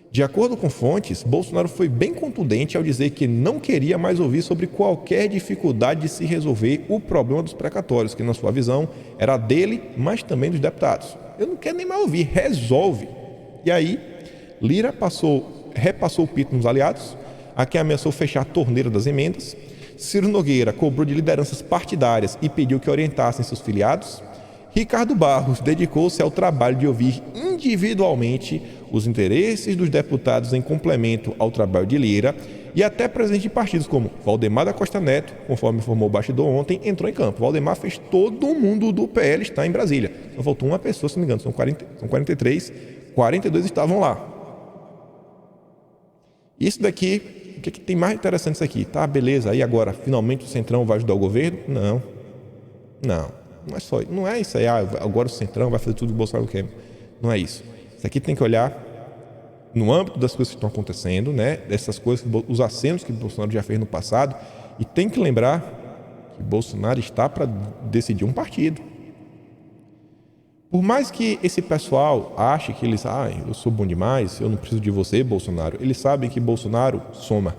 De acordo com fontes, Bolsonaro foi bem contundente ao dizer que não queria mais ouvir sobre qualquer dificuldade de se resolver o problema dos precatórios, que na sua visão era dele, mas também dos deputados. Eu não quero nem mais ouvir, resolve. E aí, Lira repassou o pito nos aliados, a quem ameaçou fechar a torneira das emendas. Ciro Nogueira cobrou de lideranças partidárias e pediu que orientassem seus filiados. Ricardo Barros dedicou-se ao trabalho de ouvir individualmente os interesses dos deputados em complemento ao trabalho de Lira, e até presidente de partidos como Valdemar da Costa Neto, conforme informou o bastidor ontem, entrou em campo. Valdemar fez todo mundo do PL estar em Brasília. Só faltou uma pessoa, se não me engano, são 43, 42 estavam lá. Isso daqui, o que tem mais interessante isso aqui? Tá, beleza, aí agora, finalmente o Centrão vai ajudar o governo? Não é isso aí, agora o Centrão vai fazer tudo que o Bolsonaro quer. Não é isso. Isso aqui tem que olhar no âmbito das coisas que estão acontecendo, né? Dessas coisas, os acenos que o Bolsonaro já fez no passado, e tem que lembrar que Bolsonaro está para decidir um partido. Por mais que esse pessoal ache que eles, eu sou bom demais, eu não preciso de você, Bolsonaro, eles sabem que Bolsonaro soma.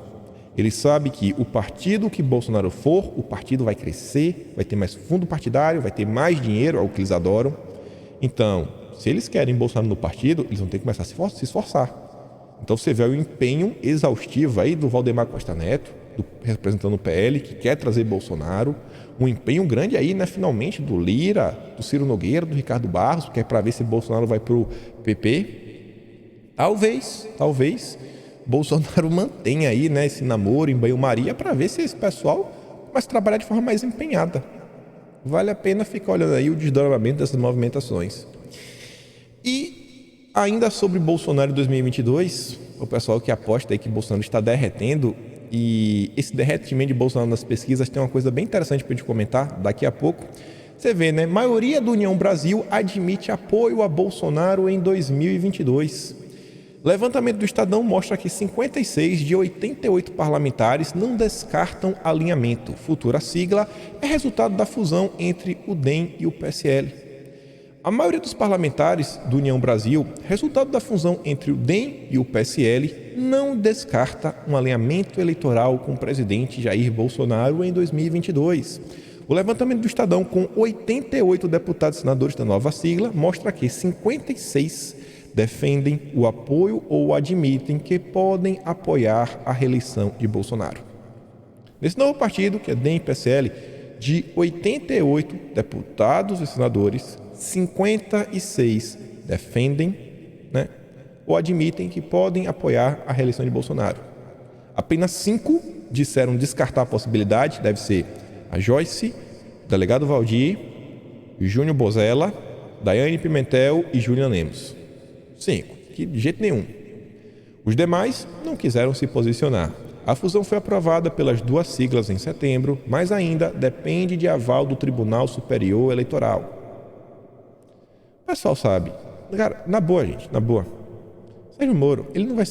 Eles sabem que o partido que Bolsonaro for, o partido vai crescer, vai ter mais fundo partidário, vai ter mais dinheiro, é o que eles adoram. Então, se eles querem Bolsonaro no partido, eles vão ter que começar a se esforçar. Então você vê o empenho exaustivo aí do Valdemar Costa Neto, representando o PL, que quer trazer Bolsonaro. Um empenho grande aí, né, finalmente, do Lira, do Ciro Nogueira, do Ricardo Barros, que é para ver se Bolsonaro vai para o PP. Talvez Bolsonaro mantenha aí, né, esse namoro em banho-maria para ver se esse pessoal começa a trabalhar de forma mais empenhada. Vale a pena ficar olhando aí o desdobramento dessas movimentações. E ainda sobre Bolsonaro em 2022, o pessoal que aposta aí que Bolsonaro está derretendo, e esse derretimento de Bolsonaro nas pesquisas tem uma coisa bem interessante para a gente comentar daqui a pouco. Você vê, né? Maioria do União Brasil admite apoio a Bolsonaro em 2022. Levantamento do Estadão mostra que 56 de 88 parlamentares não descartam alinhamento. Futura sigla é resultado da fusão entre o DEM e o PSL. A maioria dos parlamentares do União Brasil, resultado da fusão entre o DEM e o PSL, não descarta um alinhamento eleitoral com o presidente Jair Bolsonaro em 2022. O levantamento do Estadão, com 88 deputados e senadores da nova sigla, mostra que 56 defendem o apoio ou admitem que podem apoiar a reeleição de Bolsonaro. Nesse novo partido, que é DEM e PSL, de 88 deputados e senadores, 56 defendem, ou admitem que podem apoiar a reeleição de Bolsonaro. Apenas 5 disseram descartar a possibilidade, deve ser a Joyce, o delegado Valdir, Júnior Bozella, Daiane Pimentel e Juliana Lemos. 5, que de jeito nenhum. Os demais não quiseram se posicionar. A fusão foi aprovada pelas duas siglas em setembro, mas ainda depende de aval do Tribunal Superior Eleitoral. O pessoal sabe, cara, na boa, gente, na boa. Sérgio Moro, ele não vai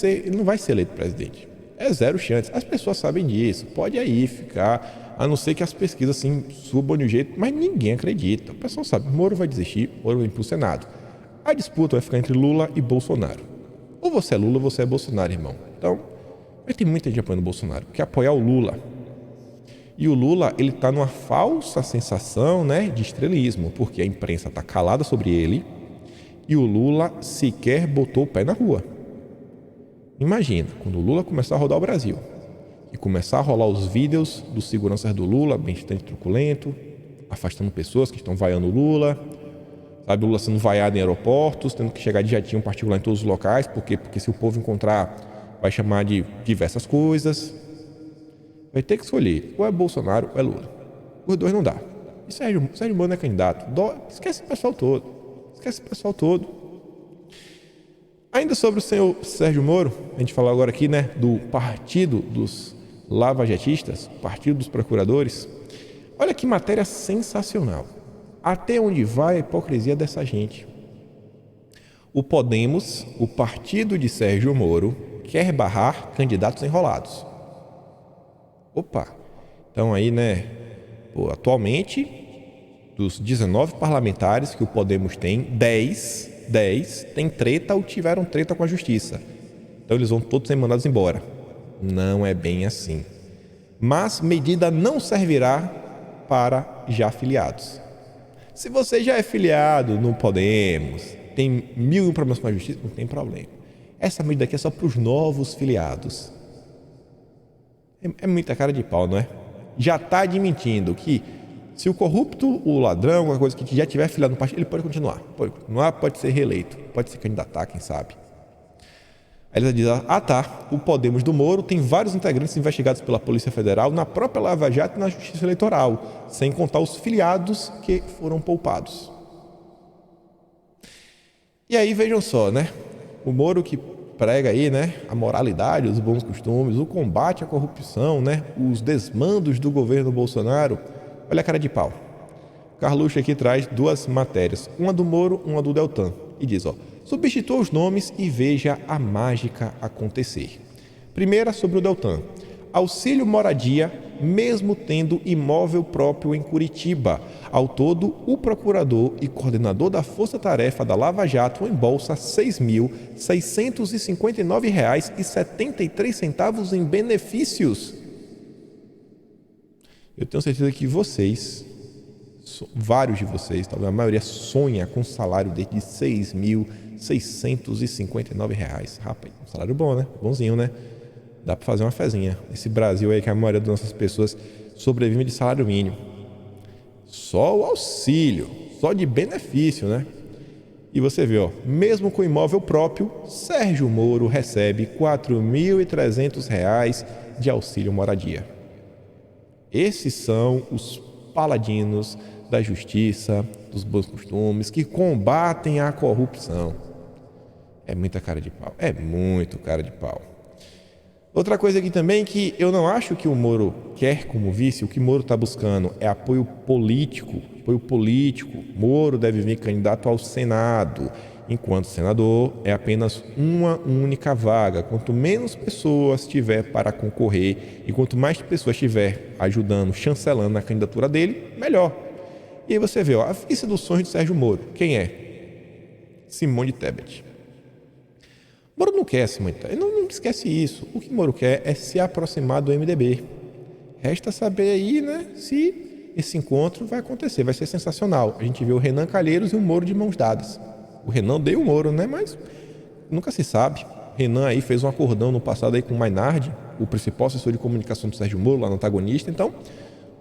ser eleito presidente. É zero chance. As pessoas sabem disso. Pode aí ficar, a não ser que as pesquisas assim subam de um jeito, mas ninguém acredita. O pessoal sabe, Moro vai desistir, Moro vai ir para o Senado. A disputa vai ficar entre Lula e Bolsonaro. Ou você é Lula ou você é Bolsonaro, irmão. Então, mas tem muita gente apoiando o Bolsonaro, porque apoiar o Lula. E o Lula, ele está numa falsa sensação, de estrelismo, porque a imprensa está calada sobre ele e o Lula sequer botou o pé na rua. Imagina, quando o Lula começar a rodar o Brasil e começar a rolar os vídeos dos seguranças do Lula, bastante truculento, afastando pessoas que estão vaiando o Lula, sabe, o Lula sendo vaiado em aeroportos, tendo que chegar de jatinho particular em todos os locais, porque se o povo encontrar, vai chamar de diversas coisas. Vai ter que escolher, ou é Bolsonaro ou é Lula. Os dois não dá. E Sérgio Moro não é candidato. Esquece o pessoal todo. Ainda sobre o senhor Sérgio Moro, a gente falou agora aqui, do Partido dos Lavajatistas, Partido dos Procuradores. Olha que matéria sensacional. Até onde vai a hipocrisia dessa gente? O Podemos, o partido de Sérgio Moro, quer barrar candidatos enrolados. Opa! Então aí, atualmente, dos 19 parlamentares que o Podemos tem, 10 têm treta ou tiveram treta com a justiça. Então eles vão todos ser mandados embora. Não é bem assim. Mas medida não servirá para já filiados. Se você já é filiado no Podemos, tem mil e um problemas com a justiça, não tem problema. Essa medida aqui é só para os novos filiados. É muita cara de pau, não é? Já está admitindo que se o corrupto, o ladrão, alguma coisa que já tiver filiado no partido, ele pode continuar, pode ser reeleito, pode se candidatar, quem sabe. Aí eles dizem, o Podemos do Moro tem vários integrantes investigados pela Polícia Federal na própria Lava Jato e na Justiça Eleitoral, sem contar os filiados que foram poupados. E aí vejam só, o Moro que prega aí, a moralidade, os bons costumes, o combate à corrupção, os desmandos do governo Bolsonaro. Olha a cara de pau. Carluxo aqui traz duas matérias, uma do Moro, uma do Deltan, e diz, substitua os nomes e veja a mágica acontecer. Primeira sobre o Deltan. Auxílio moradia, mesmo tendo imóvel próprio em Curitiba. Ao todo, o procurador e coordenador da Força Tarefa da Lava Jato embolsa R$ 6.659,73 em benefícios. Eu tenho certeza que vocês, vários de vocês, talvez a maioria, sonha com um salário de R$ 6.659. Rapaz, um salário bom, bonzinho, Dá para fazer uma fezinha. Esse Brasil aí que a maioria das nossas pessoas sobrevive de salário mínimo. Só o auxílio, só de benefício, E você vê, mesmo com imóvel próprio, Sérgio Moro recebe R$ 4.300 de auxílio moradia. Esses são os paladinos da justiça, dos bons costumes, que combatem a corrupção. É muita cara de pau, é muito cara de pau. Outra coisa aqui também que eu não acho que o Moro quer como vice, o que o Moro está buscando é apoio político. Moro deve vir candidato ao Senado. Enquanto senador, é apenas uma única vaga. Quanto menos pessoas tiver para concorrer e quanto mais pessoas estiver ajudando, chancelando a candidatura dele, melhor. E aí você vê, a vice dos sonhos de Sérgio Moro. Quem é? Simone Tebet. Moro não quer Simone Tebet, não esquece isso. O que Moro quer é se aproximar do MDB. Resta saber aí, né, se esse encontro vai acontecer, vai ser sensacional. A gente vê o Renan Calheiros e o Moro de mãos dadas. O Renan odeia o Moro, né, mas nunca se sabe. Renan aí fez um acordão no passado aí com o Mainardi, o principal assessor de comunicação do Sérgio Moro, lá no antagonista, então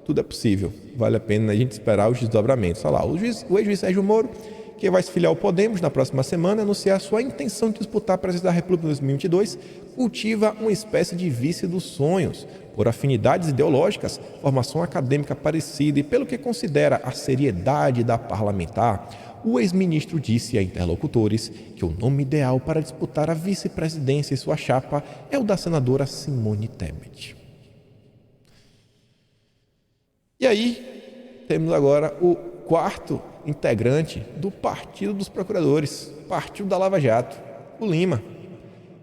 tudo é possível. Vale a pena a gente esperar os desdobramentos. Olha lá, o ex-juiz Sérgio Moro, que vai se filiar ao Podemos na próxima semana, anunciar sua intenção de disputar a presidência da República em 2022, cultiva uma espécie de vice dos sonhos, por afinidades ideológicas, formação acadêmica parecida e pelo que considera a seriedade da parlamentar, o ex-ministro disse a interlocutores que o nome ideal para disputar a vice-presidência em sua chapa é o da senadora Simone Tebet. E aí, temos agora o quarto integrante do Partido dos Procuradores, Partido da Lava Jato, o Lima.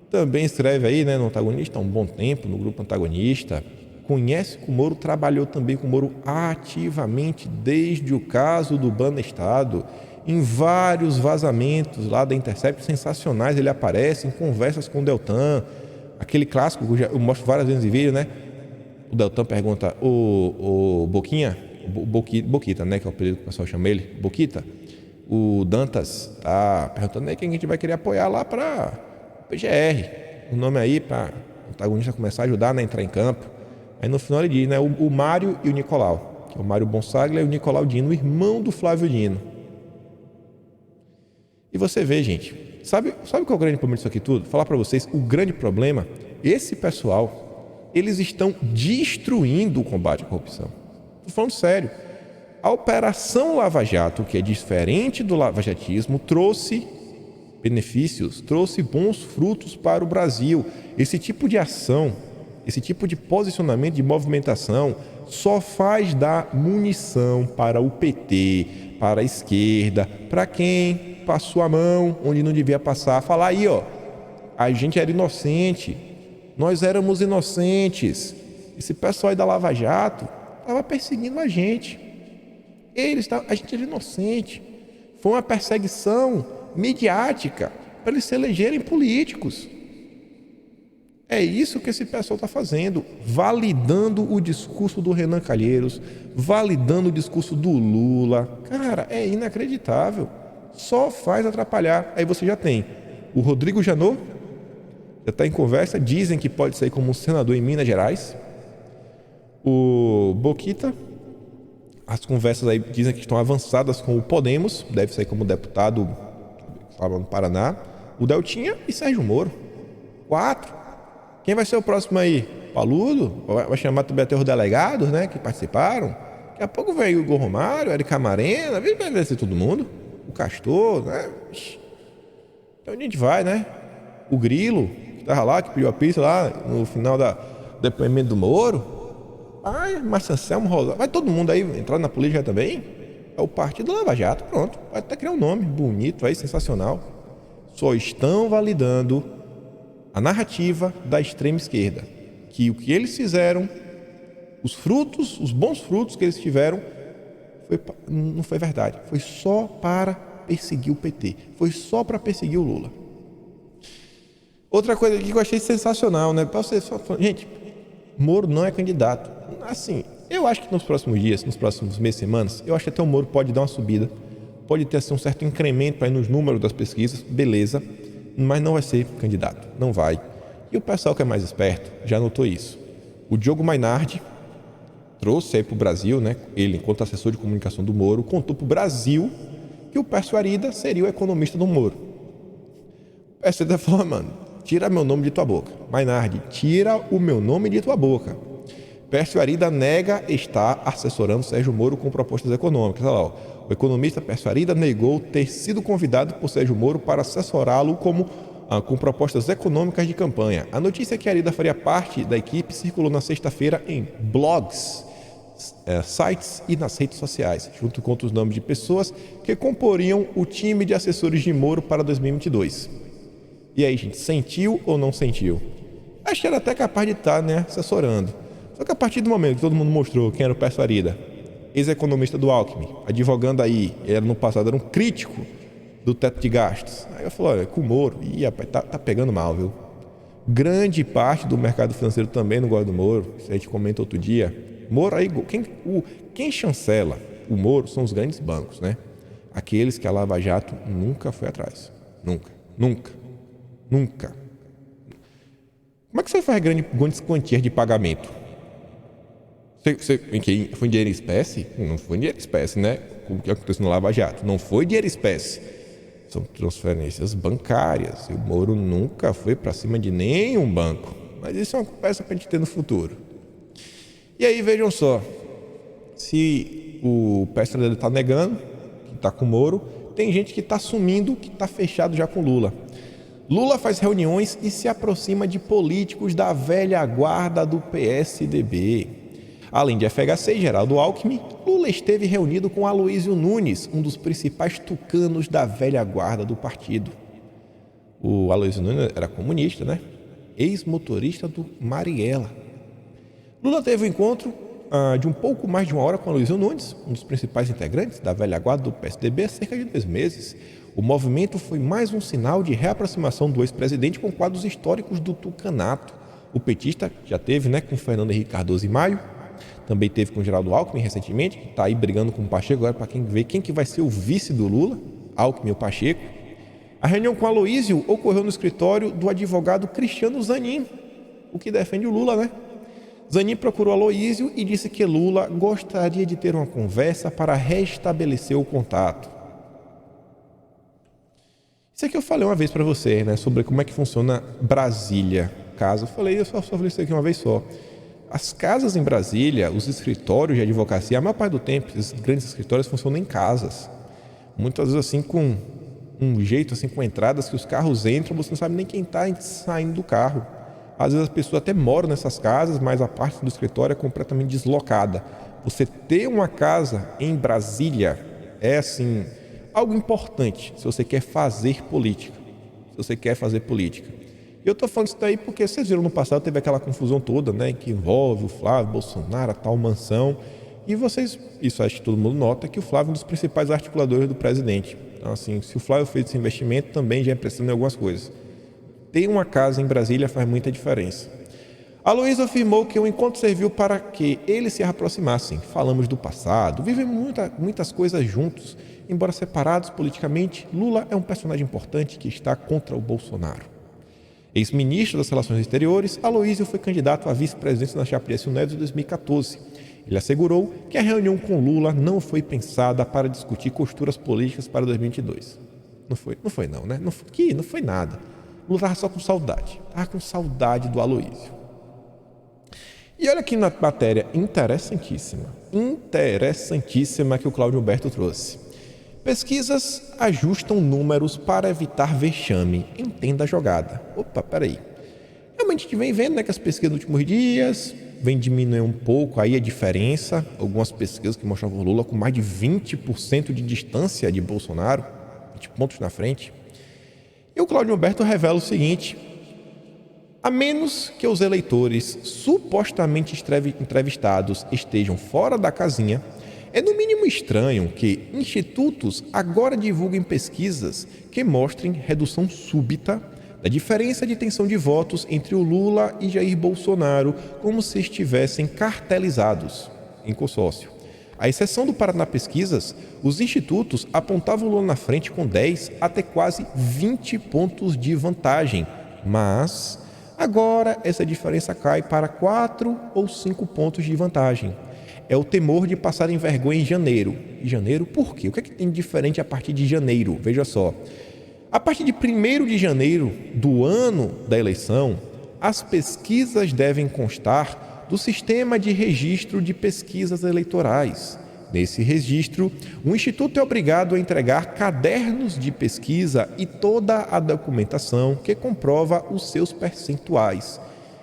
Também escreve aí, né, no Antagonista há um bom tempo, no grupo Antagonista. Conhece o Moro, trabalhou também com o Moro ativamente desde o caso do Banestado. Em vários vazamentos lá da Intercept sensacionais ele aparece em conversas com o Deltan. Aquele clássico que eu mostro várias vezes em vídeo, né? O Deltan pergunta, o Boquinha, Boquita, né, que é o apelido que o pessoal chama ele, Boquita, o Dantas tá perguntando aí quem a gente vai querer apoiar lá para PGR, o nome aí para o antagonista começar a ajudar, né, a entrar em campo. Aí no final ele diz, né, o Mário e o Nicolau, que é o Mário Bonsaglia e o Nicolau Dino, o irmão do Flávio Dino. E você vê, gente, sabe qual é o grande problema disso aqui tudo? Falar para vocês, o grande problema, esse pessoal, eles estão destruindo o combate à corrupção. Estou falando sério. A Operação Lava Jato, que é diferente do lavajatismo, trouxe benefícios, trouxe bons frutos para o Brasil. Esse tipo de ação, esse tipo de posicionamento, de movimentação, só faz dar munição para o PT, para a esquerda, para quem passou a mão onde não devia passar. Falar aí, ó, a gente era inocente, nós éramos inocentes. Esse pessoal aí da Lava Jato estava perseguindo a gente. A gente era inocente. Foi uma perseguição midiática para eles se elegerem políticos. É isso que esse pessoal está fazendo, validando o discurso do Renan Calheiros, validando o discurso do Lula. Cara, é inacreditável. Só faz atrapalhar. Aí você já tem o Rodrigo Janot, já está em conversa, dizem que pode sair como senador em Minas Gerais. O Boquita, as conversas aí dizem que estão avançadas com o Podemos, deve sair como deputado lá no Paraná. O Deltinha e Sérgio Moro. 4. Quem vai ser o próximo aí? Paludo? Vai chamar também até os delegados, né, que participaram. Daqui a pouco vem o Hugo Romário, Eric Camarena, vai ser todo mundo. O Castor, né? Então a gente vai, né? O Grilo, que estava lá, que pediu a pista lá no final do depoimento do Moro. Ai, Márcio Anselmo, Rosa, vai todo mundo aí entrar na política também? É o Partido Lava Jato, pronto. Vai até criar um nome bonito aí, sensacional. Só estão validando a narrativa da extrema esquerda. Que o que eles fizeram, os frutos, os bons frutos que eles tiveram, não foi verdade. Foi só para perseguir o PT. Foi só para perseguir o Lula. Outra coisa que eu achei sensacional, né? Gente, Moro não é candidato. Assim, eu acho que nos próximos dias, nos próximos meses, semanas, eu acho que até o Moro pode dar uma subida, pode ter assim, um certo incremento aí nos números das pesquisas, beleza, mas não vai ser candidato, não vai. E o pessoal que é mais esperto já notou isso. O Diogo Mainardi trouxe aí para o Brasil, né, ele, enquanto assessor de comunicação do Moro, contou para o Brasil que o Pércio Arida seria o economista do Moro. O Pércio Arida falou, mano, tira meu nome de tua boca. Mainardi, tira o meu nome de tua boca. Pércio Arida nega estar assessorando Sérgio Moro com propostas econômicas. Olha lá, ó. O economista Pércio Arida negou ter sido convidado por Sérgio Moro para assessorá-lo com propostas econômicas de campanha. A notícia é que Arida faria parte da equipe circulou na sexta-feira em blogs, sites e nas redes sociais, junto com outros nomes de pessoas que comporiam o time de assessores de Moro para 2022. E aí, gente, sentiu ou não sentiu? Acho que era até capaz de estar, né, assessorando. Só que a partir do momento que todo mundo mostrou quem era o Pércio Arida, ex-economista do Alckmin, advogando aí, no passado era um crítico do teto de gastos. Aí eu falei, olha, com o Moro, rapaz, tá pegando mal, viu? Grande parte do mercado financeiro também não gosta do Moro, isso a gente comenta outro dia. Moro aí, quem chancela o Moro são os grandes bancos, né? Aqueles que a Lava Jato nunca foi atrás. Nunca. Como é que você faz grandes quantias de pagamento? Foi em dinheiro em espécie? Não foi em dinheiro em espécie, né? Como que aconteceu no Lava Jato? Não foi dinheiro em espécie. São transferências bancárias. E o Moro nunca foi para cima de nenhum banco. Mas isso é uma conversa para a gente ter no futuro. E aí, vejam só. Se o PSDB está negando, que está com o Moro, tem gente que está assumindo que está fechado já com Lula. Lula faz reuniões e se aproxima de políticos da velha guarda do PSDB. Além de FHC e Geraldo Alckmin, Lula esteve reunido com Aloysio Nunes, um dos principais tucanos da velha guarda do partido. O Aloysio Nunes era comunista, né? Ex-motorista do Marighella. Lula teve um encontro de um pouco mais de uma hora com Aloysio Nunes, um dos principais integrantes da velha guarda do PSDB, há cerca de 2 meses. O movimento foi mais um sinal de reaproximação do ex-presidente com quadros históricos do tucanato. O petista já teve, né, com Fernando Henrique Cardoso em maio, também teve com Geraldo Alckmin recentemente, que está aí brigando com o Pacheco agora para ver quem que vai ser o vice do Lula, Alckmin ou Pacheco. A reunião com Aloysio ocorreu no escritório do advogado Cristiano Zanin, o que defende o Lula, né? Zanin procurou Aloysio e disse que Lula gostaria de ter uma conversa para restabelecer o contato. Isso aqui eu falei uma vez para você, né, sobre como é que funciona Brasília. Eu só falei isso aqui uma vez só. As casas em Brasília, os escritórios de advocacia, a maior parte do tempo, esses grandes escritórios funcionam em casas. Muitas vezes assim com um jeito, assim com entradas que os carros entram, você não sabe nem quem está saindo do carro. Às vezes as pessoas até moram nessas casas, mas a parte do escritório é completamente deslocada. Você ter uma casa em Brasília é assim algo importante se você quer fazer política. Eu estou falando isso daí porque vocês viram no passado teve aquela confusão toda, né, que envolve o Flávio Bolsonaro, a tal mansão. E vocês, isso acho que todo mundo nota, que o Flávio é um dos principais articuladores do presidente. Então, assim, se o Flávio fez esse investimento, também já é prestando em algumas coisas. Ter uma casa em Brasília faz muita diferença. Aloysio afirmou que o encontro serviu para que eles se aproximassem. Falamos do passado, vivemos muitas coisas juntos. Embora separados politicamente, Lula é um personagem importante que está contra o Bolsonaro. Ex-ministro das Relações Exteriores, Aloysio foi candidato à vice-presidência na chapa de Aécio Neves em 2014. Ele assegurou que a reunião com Lula não foi pensada para discutir costuras políticas para 2022. Não foi não, né? Não foi nada. Lula estava só com saudade. Estava com saudade do Aloysio. E olha aqui na matéria interessantíssima que o Cláudio Humberto trouxe. Pesquisas ajustam números para evitar vexame. Entenda a jogada. Opa, peraí. Realmente a gente vem vendo, né, que as pesquisas nos últimos dias vem diminuir um pouco aí a diferença. Algumas pesquisas que mostravam o Lula com mais de 20% de distância de Bolsonaro, 20 pontos na frente. E o Cláudio Humberto revela o seguinte: a menos que os eleitores supostamente entrevistados estejam fora da casinha, é no mínimo estranho que institutos agora divulguem pesquisas que mostrem redução súbita da diferença de intenção de votos entre o Lula e Jair Bolsonaro, como se estivessem cartelizados em consórcio. À exceção do Paraná Pesquisas, os institutos apontavam o Lula na frente com 10 até quase 20 pontos de vantagem, mas agora essa diferença cai para 4 ou 5 pontos de vantagem. É o temor de passar em vergonha em janeiro. Em janeiro, por quê? O que é que tem de diferente a partir de janeiro? Veja só. A partir de 1º de janeiro do ano da eleição, as pesquisas devem constar do sistema de registro de pesquisas eleitorais. Nesse registro, o Instituto é obrigado a entregar cadernos de pesquisa e toda a documentação que comprova os seus percentuais.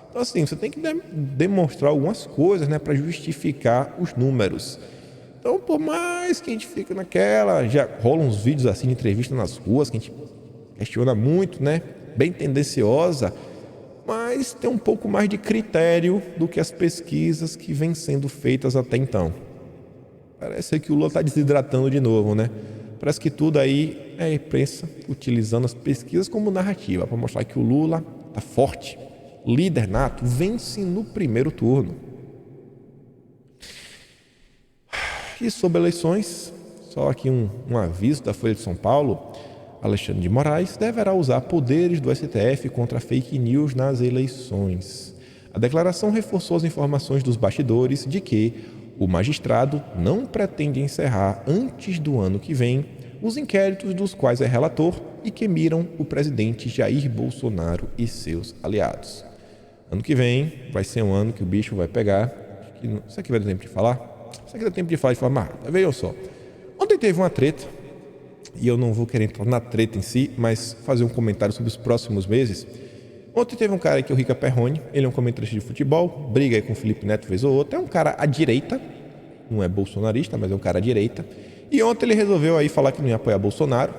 Então, assim, você tem que demonstrar algumas coisas, né, para justificar os números. Então, por mais que a gente fique naquela, já rolam uns vídeos assim de entrevista nas ruas, que a gente questiona muito, né, bem tendenciosa, mas tem um pouco mais de critério do que as pesquisas que vêm sendo feitas até então. Parece que o Lula está desidratando de novo, né? Parece que tudo aí é a imprensa utilizando as pesquisas como narrativa para mostrar que o Lula está forte, líder nato, vence no primeiro turno. E sobre eleições, só aqui um aviso da Folha de São Paulo: Alexandre de Moraes deverá usar poderes do STF contra fake news nas eleições. A declaração reforçou as informações dos bastidores de que o magistrado não pretende encerrar antes do ano que vem os inquéritos dos quais é relator e que miram o presidente Jair Bolsonaro e seus aliados. Ano que vem vai ser um ano que o bicho vai pegar. Isso aqui vai dar tempo de falar? Isso aqui dá tempo de falar mas vejam só. Ontem teve uma treta, e eu não vou querer entrar na treta em si, mas fazer um comentário sobre os próximos meses. Ontem teve um cara aí que é o Rica Perrone, ele é um comentarista de futebol, briga aí com o Felipe Neto vez ou outra, é um cara à direita, não é bolsonarista, mas é um cara à direita. E ontem ele resolveu aí falar que não ia apoiar Bolsonaro.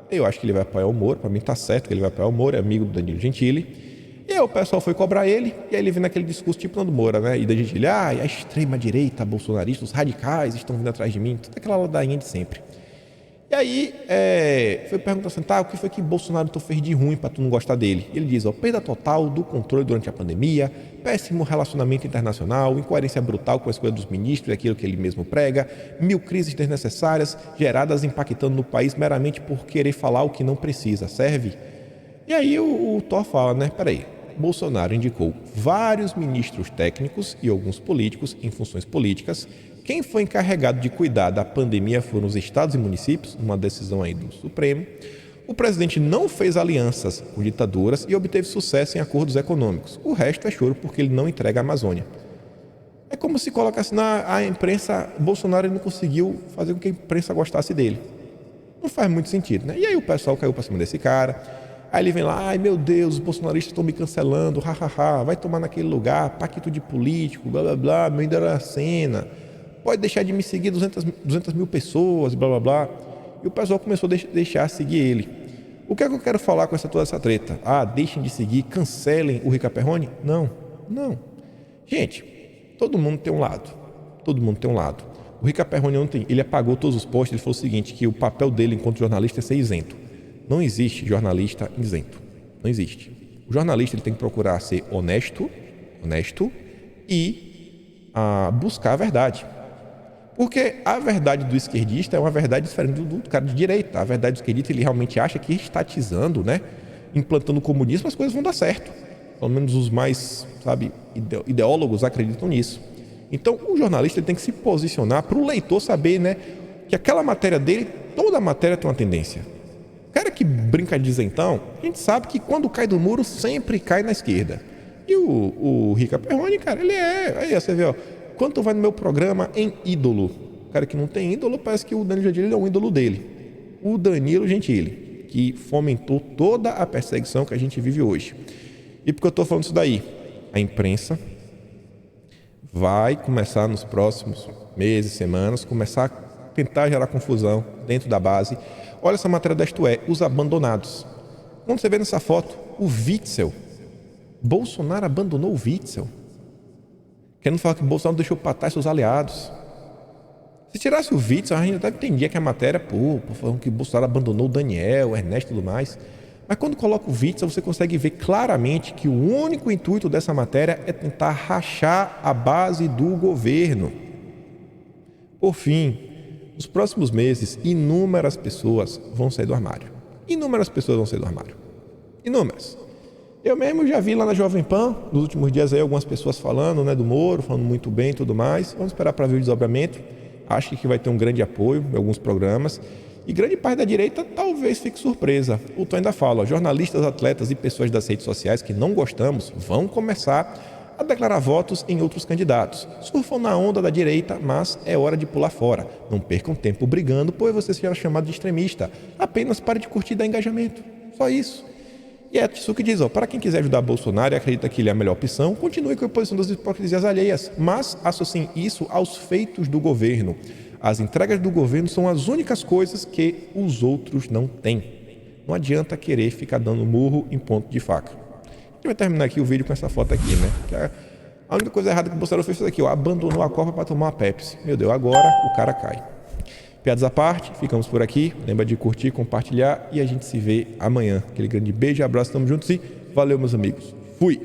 Eu acho que ele vai apoiar o Moro, para mim tá certo que ele vai apoiar o Moro, é amigo do Danilo Gentili. E aí o pessoal foi cobrar ele, e aí ele vem naquele discurso tipo do Moura, né? E da Gentili, a extrema-direita bolsonarista, os radicais estão vindo atrás de mim, toda aquela ladainha de sempre. E aí foi perguntar assim, o que foi que Bolsonaro fez de ruim para tu não gostar dele? Ele diz, perda total do controle durante a pandemia, péssimo relacionamento internacional, incoerência brutal com a escolha dos ministros e aquilo que ele mesmo prega, 1000 crises desnecessárias geradas impactando no país meramente por querer falar o que não precisa, serve? E aí o Thor fala, né, peraí, Bolsonaro indicou vários ministros técnicos e alguns políticos em funções políticas. Quem foi encarregado de cuidar da pandemia foram os estados e municípios, uma decisão aí do Supremo. O presidente não fez alianças com ditaduras e obteve sucesso em acordos econômicos. O resto é choro porque ele não entrega a Amazônia. É como se colocasse na imprensa, Bolsonaro não conseguiu fazer com que a imprensa gostasse dele. Não faz muito sentido, né? E aí o pessoal caiu para cima desse cara. Aí ele vem lá, ai meu Deus, os bolsonaristas estão me cancelando, vai tomar naquele lugar, pacto de político, blá blá blá, meu ídolo era cena. Pode deixar de me seguir 200 mil pessoas, blá blá blá. E o pessoal começou a deixar seguir ele. O que é que eu quero falar com toda essa treta? Deixem de seguir, cancelem o Rica Perrone? Não. Gente, todo mundo tem um lado. O Rica Perrone ontem, ele apagou todos os posts, ele falou o seguinte, que o papel dele enquanto jornalista é ser isento. Não existe jornalista isento. Não existe. O jornalista ele tem que procurar ser honesto e buscar a verdade. Porque a verdade do esquerdista é uma verdade diferente do cara de direita. A verdade do esquerdista, ele realmente acha que estatizando, né, implantando o comunismo, as coisas vão dar certo. Pelo menos os mais, ideólogos acreditam nisso. Então, o jornalista ele tem que se posicionar para o leitor saber, né, que aquela matéria dele, toda matéria tem uma tendência. O cara que brinca de isentão, a gente sabe que quando cai do muro, sempre cai na esquerda. E o Rica Perrone, cara, ele aí você vê, quanto vai no meu programa em ídolo. O cara que não tem ídolo, parece que o Danilo Gentili é um ídolo dele. O Danilo Gentili, que fomentou toda a perseguição que a gente vive hoje. E por que eu estou falando isso daí? A imprensa vai começar nos próximos meses, semanas, começar a tentar gerar confusão dentro da base. Olha essa matéria da Isto É, os abandonados. Quando você vê nessa foto, o Witzel. Bolsonaro abandonou o Witzel. Querendo falar que o Bolsonaro deixou para trás seus aliados. Se tirasse o Witzel, a gente até entendia que a matéria, falando que o Bolsonaro abandonou o Daniel, o Ernesto e tudo mais. Mas quando coloca o Witzel, você consegue ver claramente que o único intuito dessa matéria é tentar rachar a base do governo. Por fim, nos próximos meses, inúmeras pessoas vão sair do armário. Inúmeras. Eu mesmo já vi lá na Jovem Pan, nos últimos dias aí, algumas pessoas falando, né, do Moro, falando muito bem e tudo mais. Vamos esperar para ver o desdobramento. Acho que vai ter um grande apoio em alguns programas. E grande parte da direita talvez fique surpresa. O Tom ainda fala, jornalistas, atletas e pessoas das redes sociais que não gostamos vão começar a declarar votos em outros candidatos. Surfam na onda da direita, mas é hora de pular fora. Não percam tempo brigando, pois você será chamado de extremista. Apenas pare de curtir e dar engajamento. Só isso. E é isso que diz, para quem quiser ajudar Bolsonaro e acredita que ele é a melhor opção, continue com a oposição das hipocrisias alheias, mas associem isso aos feitos do governo. As entregas do governo são as únicas coisas que os outros não têm. Não adianta querer ficar dando murro em ponto de faca. A gente vai terminar aqui o vídeo com essa foto aqui, né? Que a única coisa errada que o Bolsonaro fez aqui, abandonou a Copa para tomar uma Pepsi. Meu Deus, agora o cara cai. Piadas à parte, ficamos por aqui. Lembra de curtir, compartilhar e a gente se vê amanhã. Aquele grande beijo, abraço, tamo juntos e valeu, meus amigos. Fui!